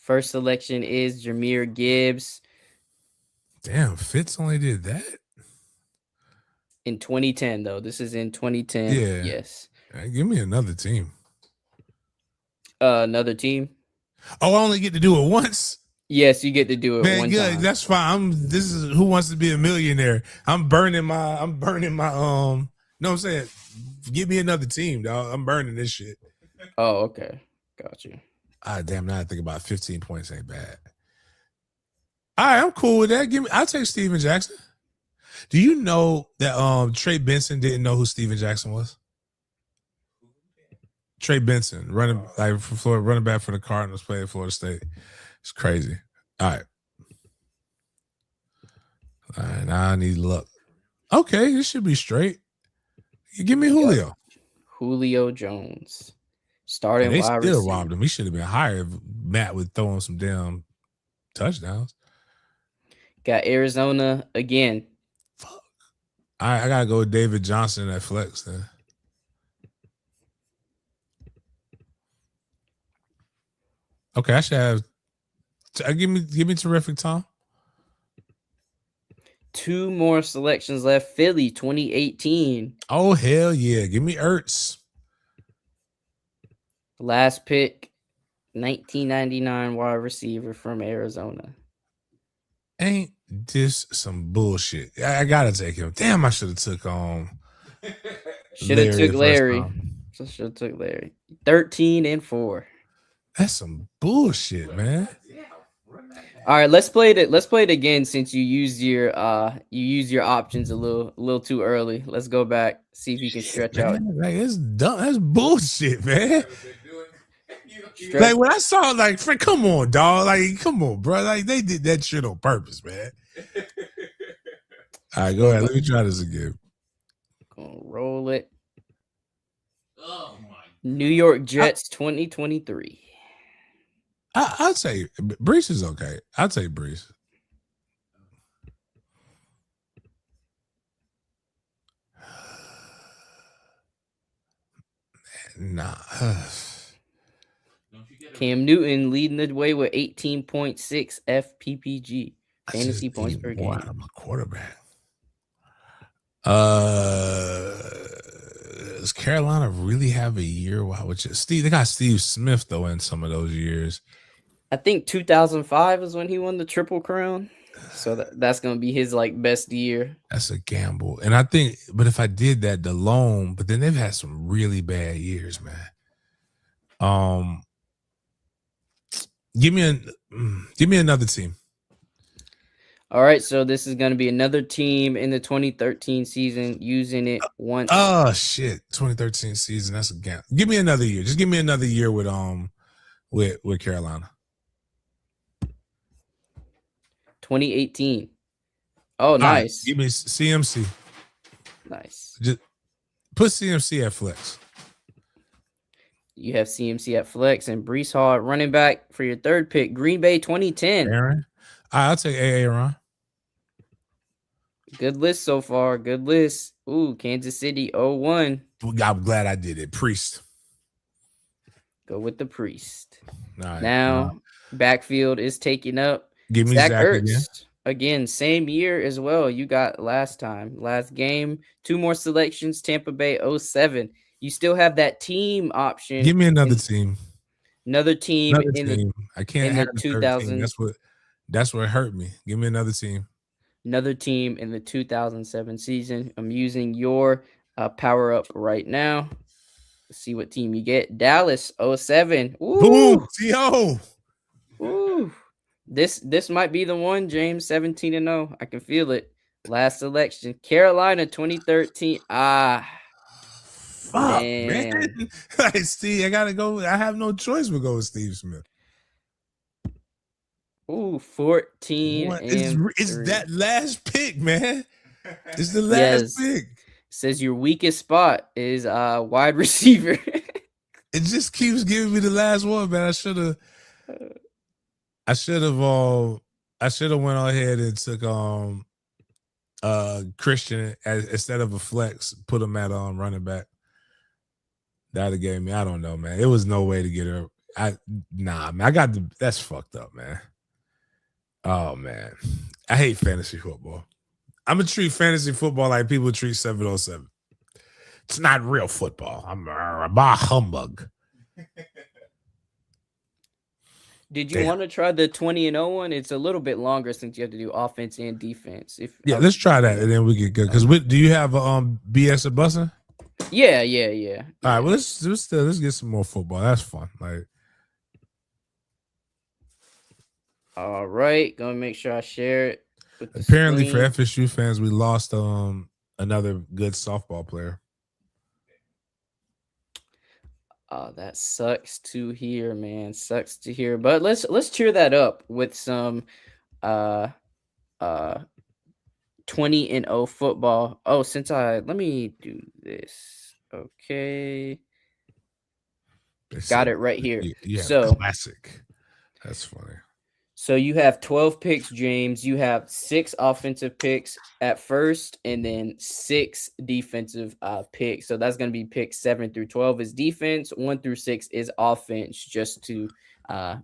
First selection is Jahmyr Gibbs. Damn, Fitz only did that? In 2010, though. This is in 2010. Yeah. Yes. Give me another team. Another team? Oh, I only get to do it once? Yes, you get to do it one time. That's fine. This is Who Wants to Be a Millionaire. I'm burning my you know what I'm saying? Give me another team, dog. I'm burning this shit. Oh, okay. Got you. Damn, now I think about 15 points ain't bad. All right, I'm cool with that. I'll take Steven Jackson. Do you know that Trey Benson didn't know who Steven Jackson was? Trey Benson, running back for the Cardinals, played at Florida State. It's crazy. All right. Now I need luck. Okay, this should be straight. You give me Julio. Yep. Julio Jones. Starting they wide still receiver. robbed him. He should have been higher if Matt would throw him some damn touchdowns. Got Arizona again. Fuck. I gotta go with David Johnson at flex then. Okay, I should have. Give me terrific Tom. 2 more selections left. Philly 2018. Oh hell yeah! Give me Ertz. Last pick, 1999 wide receiver from Arizona. Ain't this some bullshit? I gotta take him. Damn, I should have took Should have Larry took the first Larry. time. Should have took Larry. 13-4. That's some bullshit, man. All right, let's play it. Let's play it again since you used your options a little too early. Let's go back, see if you can stretch out. Like it's dumb. That's bullshit, man. Stretch. Like when I saw, like, come on, dog. Like, come on, bro. Like they did that shit on purpose, man. All right, go ahead. Let me try this again. Gonna roll it. Oh my! New York Jets 2023. I'd say Brees is okay. I'd say Brees. Nah. Cam Newton leading the way with 18.6 FPPG fantasy points per game. I'm a quarterback. Does Carolina really have a year? Why would you Steve? They got Steve Smith though in some of those years. I think 2005 is when he won the Triple Crown. So that's gonna be his like best year. That's a gamble. And I think, but if I did that alone, but then they've had some really bad years, man. Give me another team. All right, so this is going to be another team in the 2013 season using it once. Oh shit, 2013 season. That's a gamble. Give me another year. Just give me another year with Carolina. 2018. Oh, nice. Right, give me CMC. Nice. Just put CMC at flex. You have CMC at flex and Brees Hall at running back for your third pick. Green Bay 2010. Aaron. I'll take Aaron. Good list so far. Good list. Ooh, Kansas City 0-1. I'm glad I did it. Priest. Go with the Priest. Right, now, backfield is taking up. Give me Zach Ertz. Again, same year as well. You got last game. 2 more selections. Tampa Bay 07. You still have that team option. Give me another team. Another team. I can't have the 2000. That's what hurt me. Give me another team. Another team in the 2007 season. I'm using your power up right now. Let's see what team you get. Dallas 07. Ooh. Boom. T.O. Ooh. This might be the one, James. 17-0. I can feel it. Last selection. Carolina 2013. Fuck, man. Steve, I gotta go. I have no choice but go with Steve Smith. Ooh, 14. It's that last pick, man. It's the last pick. Says your weakest spot is wide receiver. It just keeps giving me the last one, man. I should have went ahead and took Christian instead of a flex, put him at running back. That'd have gave me, I don't know, man. It was no way to get her. Man. That's fucked up, man. Oh man. I hate fantasy football. I'm gonna treat fantasy football like people treat 707. It's not real football. I'm a bah humbug. Did you want to try the 20-0 one? It's a little bit longer since you have to do offense and defense. Let's try that and then we get good. Because do you have BS at Bussin'? Yeah. All right, well let's get some more football. That's fun. Like, all right, gonna make sure I share it. Apparently, for FSU fans, we lost another good softball player. That sucks to hear, man. Sucks to hear. But let's cheer that up with some 20-0 football. Oh, let me do this. Okay. Got it right here. So classic. That's funny. So you have 12 picks, James. You have 6 offensive picks at first, and then 6 defensive picks. So that's going to be picks 7 through 12 is defense, 1 through 6 is offense, just to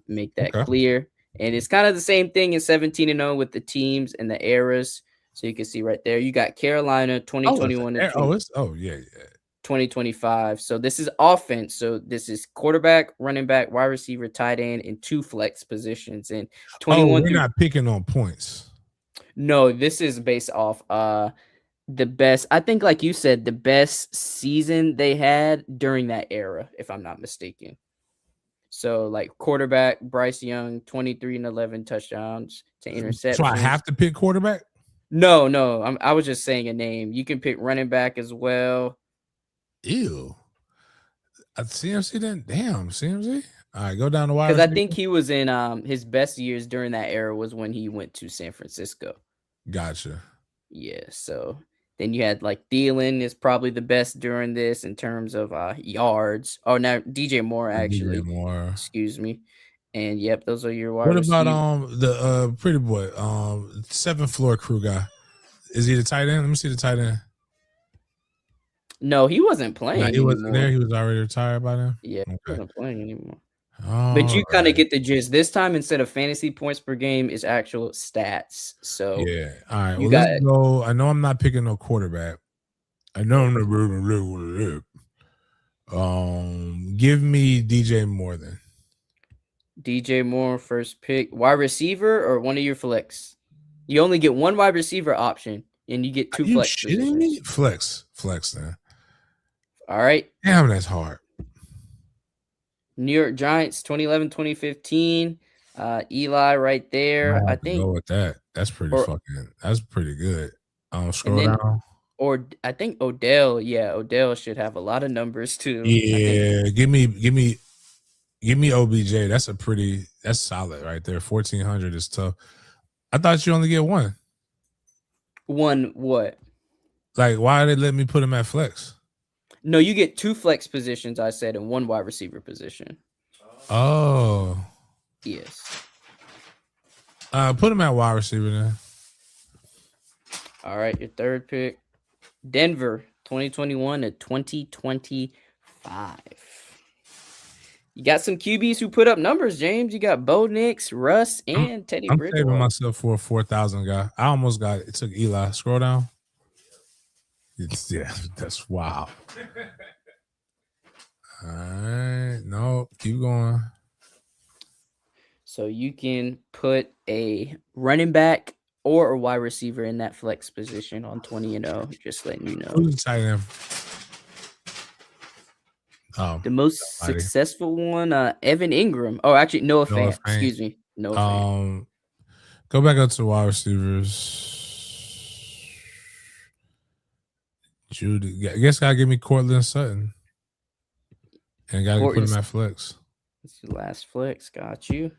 make that Okay. clear. And it's kind of the same thing in 17-0 with the teams and the eras. So you can see right there, you got Carolina 2021 to 2025. So this is offense. So this is quarterback, running back, wide receiver, tight end, and 2 flex positions. And 21 we're through not picking on points. no, this is based off the best. I think, like you said, the best season they had during that era, if I'm not mistaken. So like quarterback Bryce Young, 23 and 11 touchdowns to interceptions. So I have to pick quarterback? No, I was just saying a name. You can pick running back as well. Ew. CMC then? Damn, CMC. All right, go down the wide. Because I think he was in his best years during that era was when he went to San Francisco. Gotcha. Yeah, so then you had like Thielen is probably the best during this in terms of yards. Oh, now DJ Moore actually. DJ Moore. Excuse me. And yep, those are your wide What receivers. about the pretty boy, 7th floor crew guy? Is he the tight end? Let me see the tight end. No, he wasn't playing. No, he wasn't there. He was already retired by then. Yeah, he wasn't playing anymore. All but you kind of right. get the gist. This time, instead of fantasy points per game, is actual stats. So yeah. All right. you Well, got let's go. I know I'm not picking no quarterback. I know I'm not. Give me DJ Moore then. DJ Moore first pick. Wide receiver or one of your flex? You only get one wide receiver option, and you get 2 Are you flex shitting me? Flex then. All right. Damn, that's hard. New York Giants 2011-2015. Eli right there. I think go with that. That's pretty that's pretty good. Scroll down. Or I think Odell. Yeah, Odell should have a lot of numbers too. Yeah, give me OBJ. That's solid right there. 1400 is tough. I thought you only get one. One what? Like, why did they let me put him at flex? No, you get 2 flex positions, I said, and 1 wide receiver position. Oh. Yes. Put him at wide receiver then. All right, your third pick. Denver, 2021 to 2025. You got some QBs who put up numbers, James. You got Bo Nix, Russ, and Teddy Bridgewater. I'm saving myself for a 4,000 guy. I almost got it. It took Eli. Scroll down. That's wild. All right. No, keep going. So you can put a running back or a wide receiver in that flex position on 20-0. Just letting you know. Who's the tight end? The most successful one, Evan Ingram. Oh, actually, Noah Fant. Excuse me. Noah Fant. Go back up to wide receivers. Jude, I guess gotta give me Cortland Sutton. And gotta put him at flex. That's your last flex. Got you.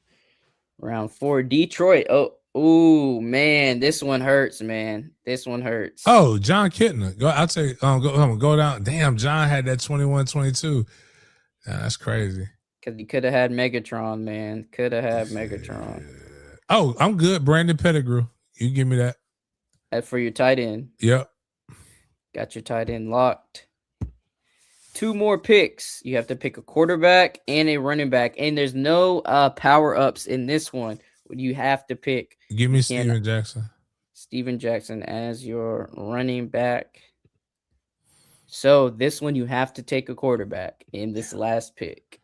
Round 4, Detroit. Oh, man, this one hurts, man. This one hurts. Oh, John Kitna. I'll say go down. Damn, John had that 21-22. That's crazy. Because he could have had Megatron, man. Could have had Megatron. Oh, I'm good. Brandon Pettigrew. You give me that. For your tight end. Yep. Got your tight end locked. 2 more picks. You have to pick a quarterback and a running back. And there's no power-ups in this one. You have to pick. Give me Steven Jackson. Steven Jackson as your running back. So this one you have to take a quarterback in this last pick.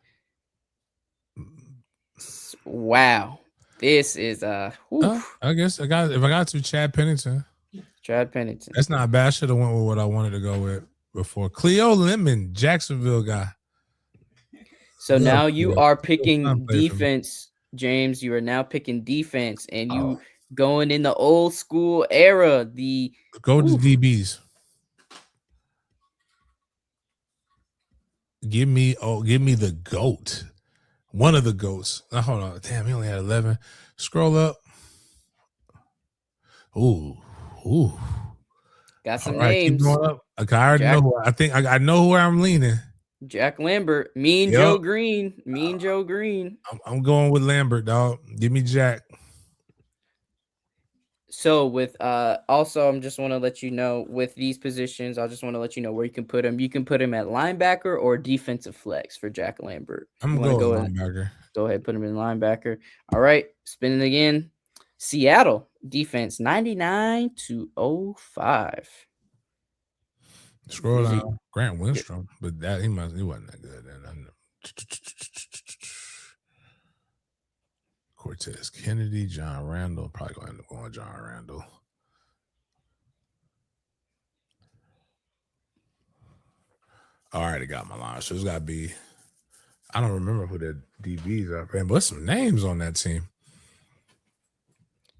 Wow. This is I guess if I got to Chad Pennington. Chad Pennington. That's not bad. I should have went with what I wanted to go with before. Cleo Lemon, Jacksonville guy. So now you are picking defense, James. You are now picking defense, and you going in the old school era. Go to DBs. Give me the GOAT. One of the GOATs. Hold on. Damn, he only had 11. Scroll up. Ooh. Got some names. Keep going up. Okay, I already know. I think I know where I'm leaning. Jack Lambert. Joe Green. Joe Green. I'm going with Lambert, dog. Give me Jack. So with also I'm just want to let you know with these positions, I just want to let you know where you can put him. You can put him at linebacker or defensive flex for Jack Lambert. I'm You gonna want to go with go in, linebacker. go ahead, put him in linebacker. All right, spinning again. Seattle defense 99 to 05. Scroll These are down. Grant Winstrom, but he wasn't that good. Then I know. Cortez Kennedy, John Randall. Probably gonna end up going John Randall. I already got my line, so it's gotta be. I don't remember who the DBs are, man, but some names on that team.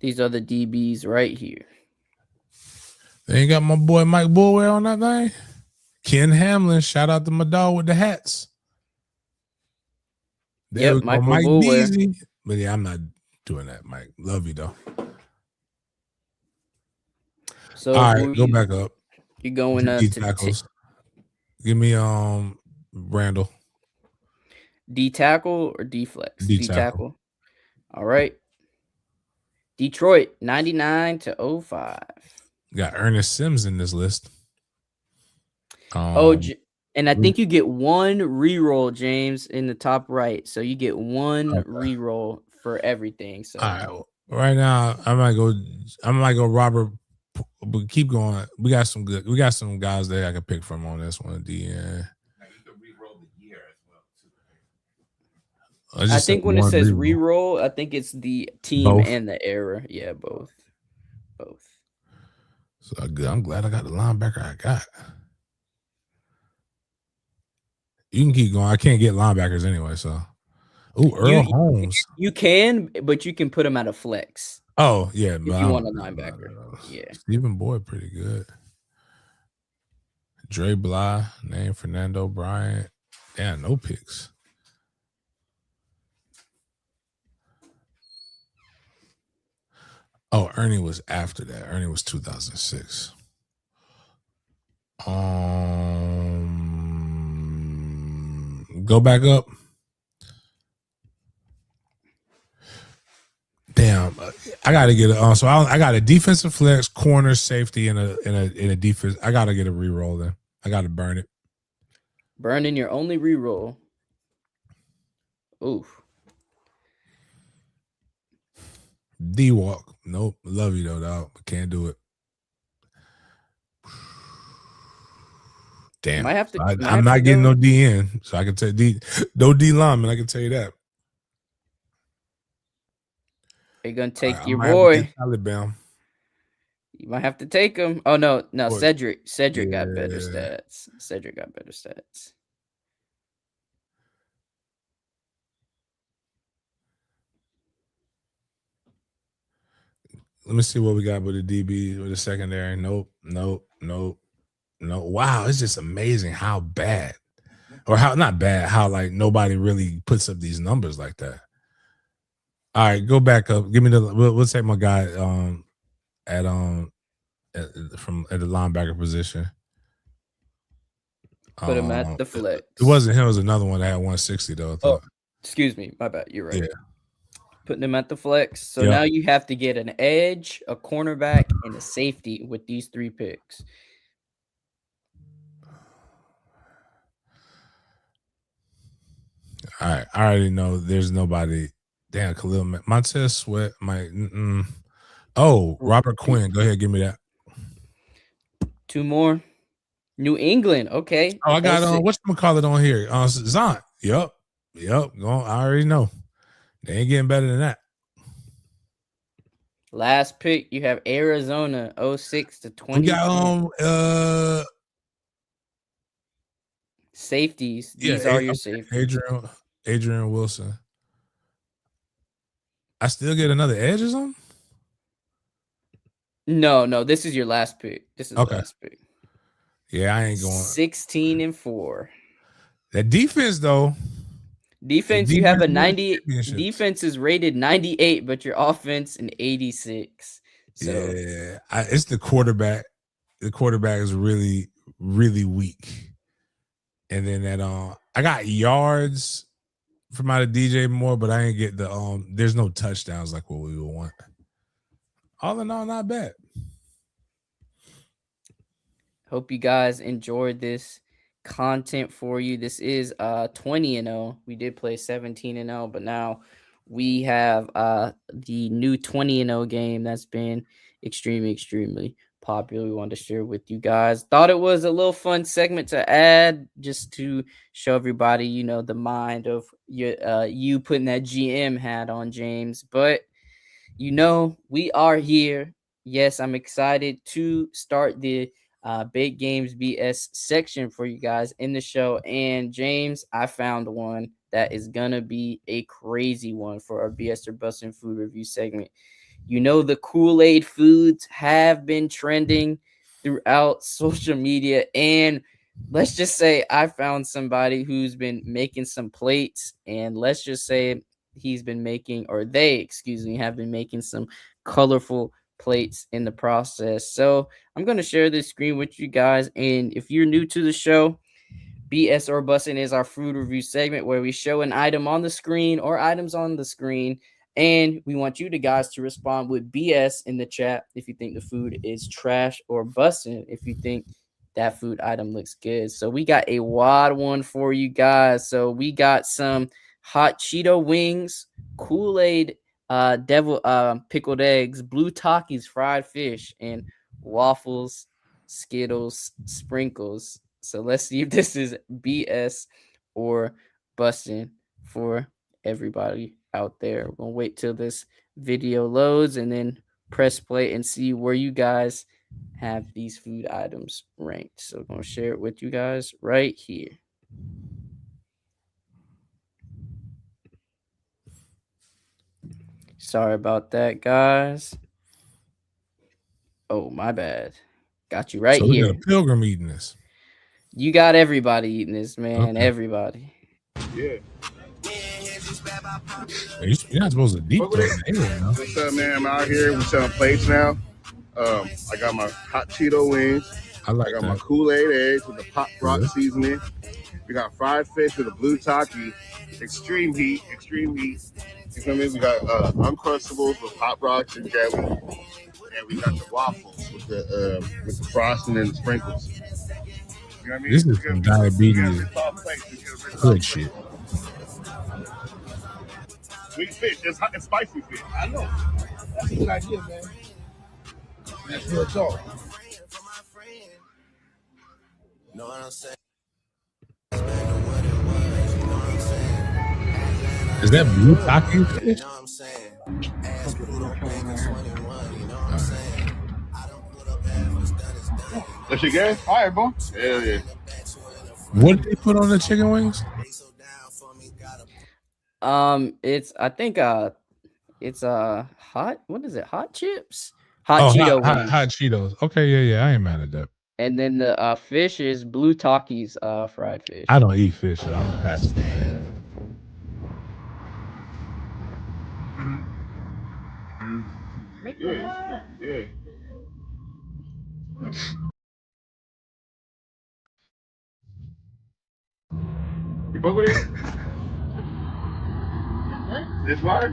these are the DBs right here. They ain't got my boy Mike Bulware on that thing. Ken Hamlin, shout out to my dog with the hats. There we go, Michael Mike Boulware. Beasley. But yeah, I'm not doing that, Mike. Love you though. So All who right, go back up. you going D to tackles. Give me Randall. D tackle or D flex? D D tackle. tackle. All right. Detroit 99 to 05. Got Ernest Sims in this list. And I think you get one reroll, James, in the top right. So you get one reroll for everything. So all right, right now I might go Robert, but keep going. We got some guys there I can pick from on this one. The Now you can re-roll the year as well too. I just think said when it one says reroll. reroll, I think it's the team Both. and the era. Yeah, both. So I'm glad I got the linebacker I got. You can keep going. I can't get linebackers anyway, so. Oh, Earl Holmes. You can, but you can put him at a flex. Oh, yeah. If you want a linebacker. Yeah. Stephen Boyd, pretty good. Dre Bly, name Fernando Bryant. Damn, no picks. Oh, Ernie was after that. Ernie was 2006. Go back up. Damn, I got to get it. So I got a defensive flex, corner, safety, and a defense. I got to get a reroll then. I got to burn it. Burn in your only reroll. Oof. D-Walk. Nope. Love you though, dog. Can't do it. Damn. I'm not getting no D in, so I can tell no D lineman. I can tell you that. Are you gonna take your boy? Alabama. You might have to take him. Oh no. Cedric. Yeah. Got better stats. Cedric got better stats. Let me see what we got with the DB with the secondary. Nope. Wow, it's just amazing how bad, or how not bad, how like nobody really puts up these numbers like that. All right, go back up. Give me we'll take my guy at the linebacker position. Put him at the flex. It wasn't him. It was another one that had 160 though. I thought. Oh, excuse me. My bad. You're right. Yeah. Putting him at the flex. So now you have to get an edge, a cornerback, and a safety with these 3 picks. All right. I already know there's nobody. Damn, Khalil Montez Sweat might. Oh, Robert Quinn. Go ahead. Give me that. 2 more. New England. Okay. Oh, I got whatchamacallit on here. Zont. Yep. I already know. They ain't getting better than that. Last pick, you have Arizona 06 to 20. We got safeties. These are your safeties. Adrian Wilson. I still get another edge or something? No, this is your last pick. This is the last pick. Yeah, I ain't going 16 and 4. That defense though. Defense, you have a 90. Defense is rated 98, but your offense an 86. So yeah, it's the quarterback. The quarterback is really, really weak. And then that I got yards from out of DJ Moore, but I ain't get the there's no touchdowns like what we would want. all in all, not bad. Hope you guys enjoyed this content for you. This is 20-0. We did play 17-0, but now we have the new 20-0 game that's been extremely popular. We wanted to share with you guys. Thought it was a little fun segment to add just to show everybody, you know, the mind of your you putting that GM hat on, James. But you know, we are here. Yes, I'm excited to start the Big Games BS section for you guys in the show. And James, I found one that is gonna be a crazy one for our BS or Bustin' Food Review segment. You know, the Kool-Aid foods have been trending throughout social media, and let's just say I found somebody who's been making some plates, and let's just say he's been making, or they, excuse me, have been making some colorful plates in the process. So I'm going to share this screen with you guys, and if you're new to the show, BS or Bussin' is our food review segment where we show an item on the screen or items on the screen, and we want you guys to respond with BS in the chat if you think the food is trash, or Bussin' if you think that food item looks good. So we got a wild one for you guys. So we got some hot Cheeto wings, Kool-Aid, devil pickled eggs, blue Takis fried fish, and waffles, Skittles, sprinkles. So let's see if this is BS or busting for everybody out there. We're gonna wait till this video loads and then press play and see where you guys have these food items ranked. So I'm gonna share it with you guys right here. Sorry about that, guys. Oh, my bad. Got you right So we here. got a pilgrim eating this. You got everybody eating this, man. Okay. Everybody. Yeah. You're not supposed to deep throat it anyway, no? What's up, man? I'm out here. We're selling plates now. I got my hot Cheeto wings. I I got my that. Kool-Aid eggs with the pop rock Good. seasoning. We got fried fish with a blue taki. Extreme heat. You feel me? We got Uncrustables with pop rocks and jelly. And we got the waffles with the frosting and the sprinkles. You know what I mean? This is some diabetes hood shit. Sweet fish. It's hot and spicy fish. I know. That's a good idea, man. That's real talk. Know what I'm saying? Is that blue taki fish? You know what I'm saying? Ass Pluto Pega 21, you know what I'm saying? I don't put up average, that is done. That's your gas? All right, bro. Hell yeah. What did they put on the chicken wings? It's hot, what is it? Hot chips? Hot Cheeto wings. Hot Cheetos. Okay, yeah. I ain't mad at that. And then the fish is blue Takis fried fish. I don't eat fish, so I'm passing. Yeah. You fuck with it? It's fire?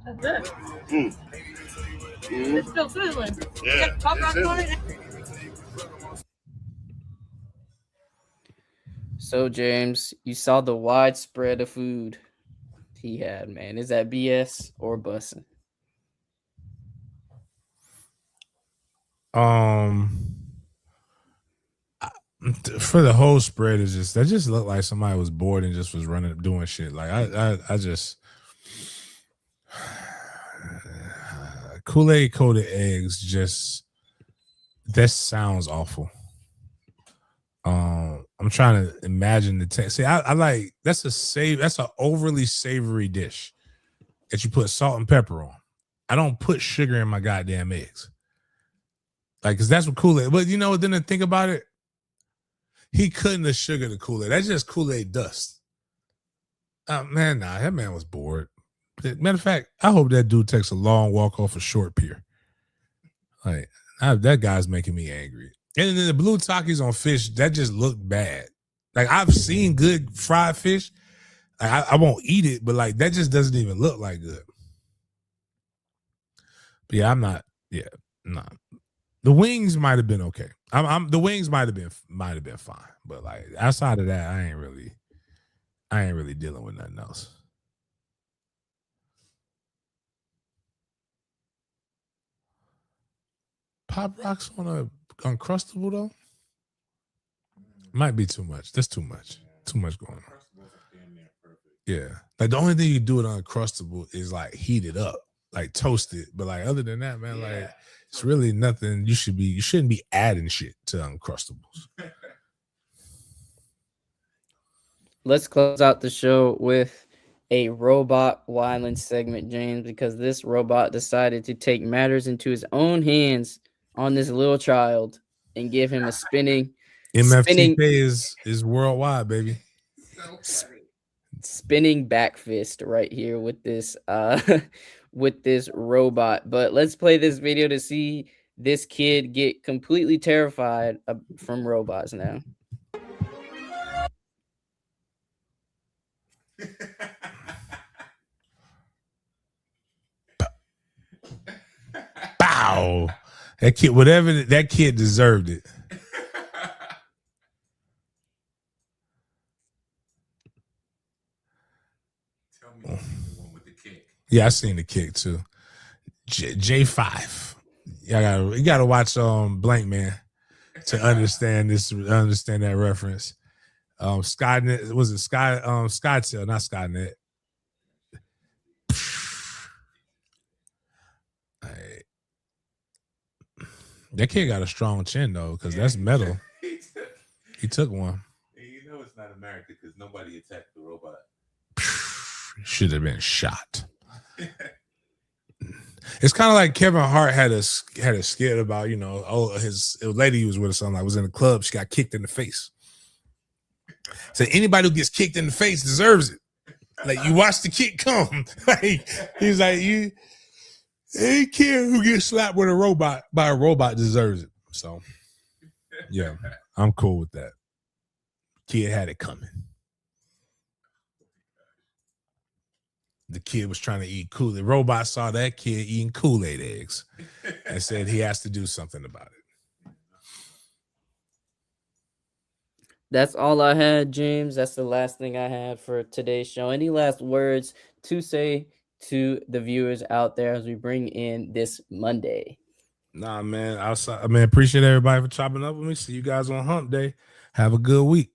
That's good. It's still sizzling. Yeah. Pop rocks on it. So James, you saw the widespread of food he had, man. Is that BS or bussin'? For the whole spread is just that just looked like somebody was bored and just was running doing shit. Like I just Kool-Aid coated eggs just that sounds awful. I'm trying to imagine the taste. See, I like that's an overly savory dish that you put salt and pepper on. I don't put sugar in my goddamn eggs. Like, cause that's what Kool-Aid. But you know, then to think about it, he couldn't have sugared the Kool-Aid. That's just Kool-Aid dust. Man, nah, that man was bored. Matter of fact, I hope that dude takes a long walk off a short pier. Like, that guy's making me angry. And then the blue Takis on fish, that just looked bad. Like, I've seen good fried fish. Like, I won't eat it, but like that just doesn't even look like good. But yeah, I'm not. Yeah, nah. The wings might have been okay. The wings might have been fine, but like outside of that, I ain't really dealing with nothing else. Pop rocks on a Uncrustable though might be too much. That's too much. Too much going on. Yeah, like the only thing you do with Uncrustable is like heat it up, like toast it. But like other than that, man, like it's really nothing. You shouldn't be adding shit to Uncrustables. Let's close out the show with a robot violence segment, James, because this robot decided to take matters into his own hands on this little child and give him a spinning MFTK is worldwide, baby. Spinning back fist right here with this with this robot. But let's play this video to see this kid get completely terrified from robots now. Bow. That kid, whatever that kid deserved it. Tell me the one with the kick. Yeah, I seen the kick too. J5. You gotta watch Blank Man to understand that reference. Skynet, was it Skytel, not Skynet. That kid got a strong chin though, because that's metal. He took one. You know it's not America because nobody attacked the robot. Should have been shot. It's kind of like Kevin Hart had a skit about, his lady he was with or something. I was in the club, she got kicked in the face. So anybody who gets kicked in the face deserves it. Like you watch the kick come. Like he's like, any kid who gets slapped with by a robot deserves it. So yeah, I'm cool with that. Kid had it coming. The kid was trying to eat Kool-Aid. The robot saw that kid eating Kool-Aid eggs and said he has to do something about it. That's all I had, James. That's the last thing I had for today's show. Any last words to say to the viewers out there as we bring in this Monday? Nah, man. Appreciate everybody for chopping up with me. See you guys on Hump Day. Have a good week.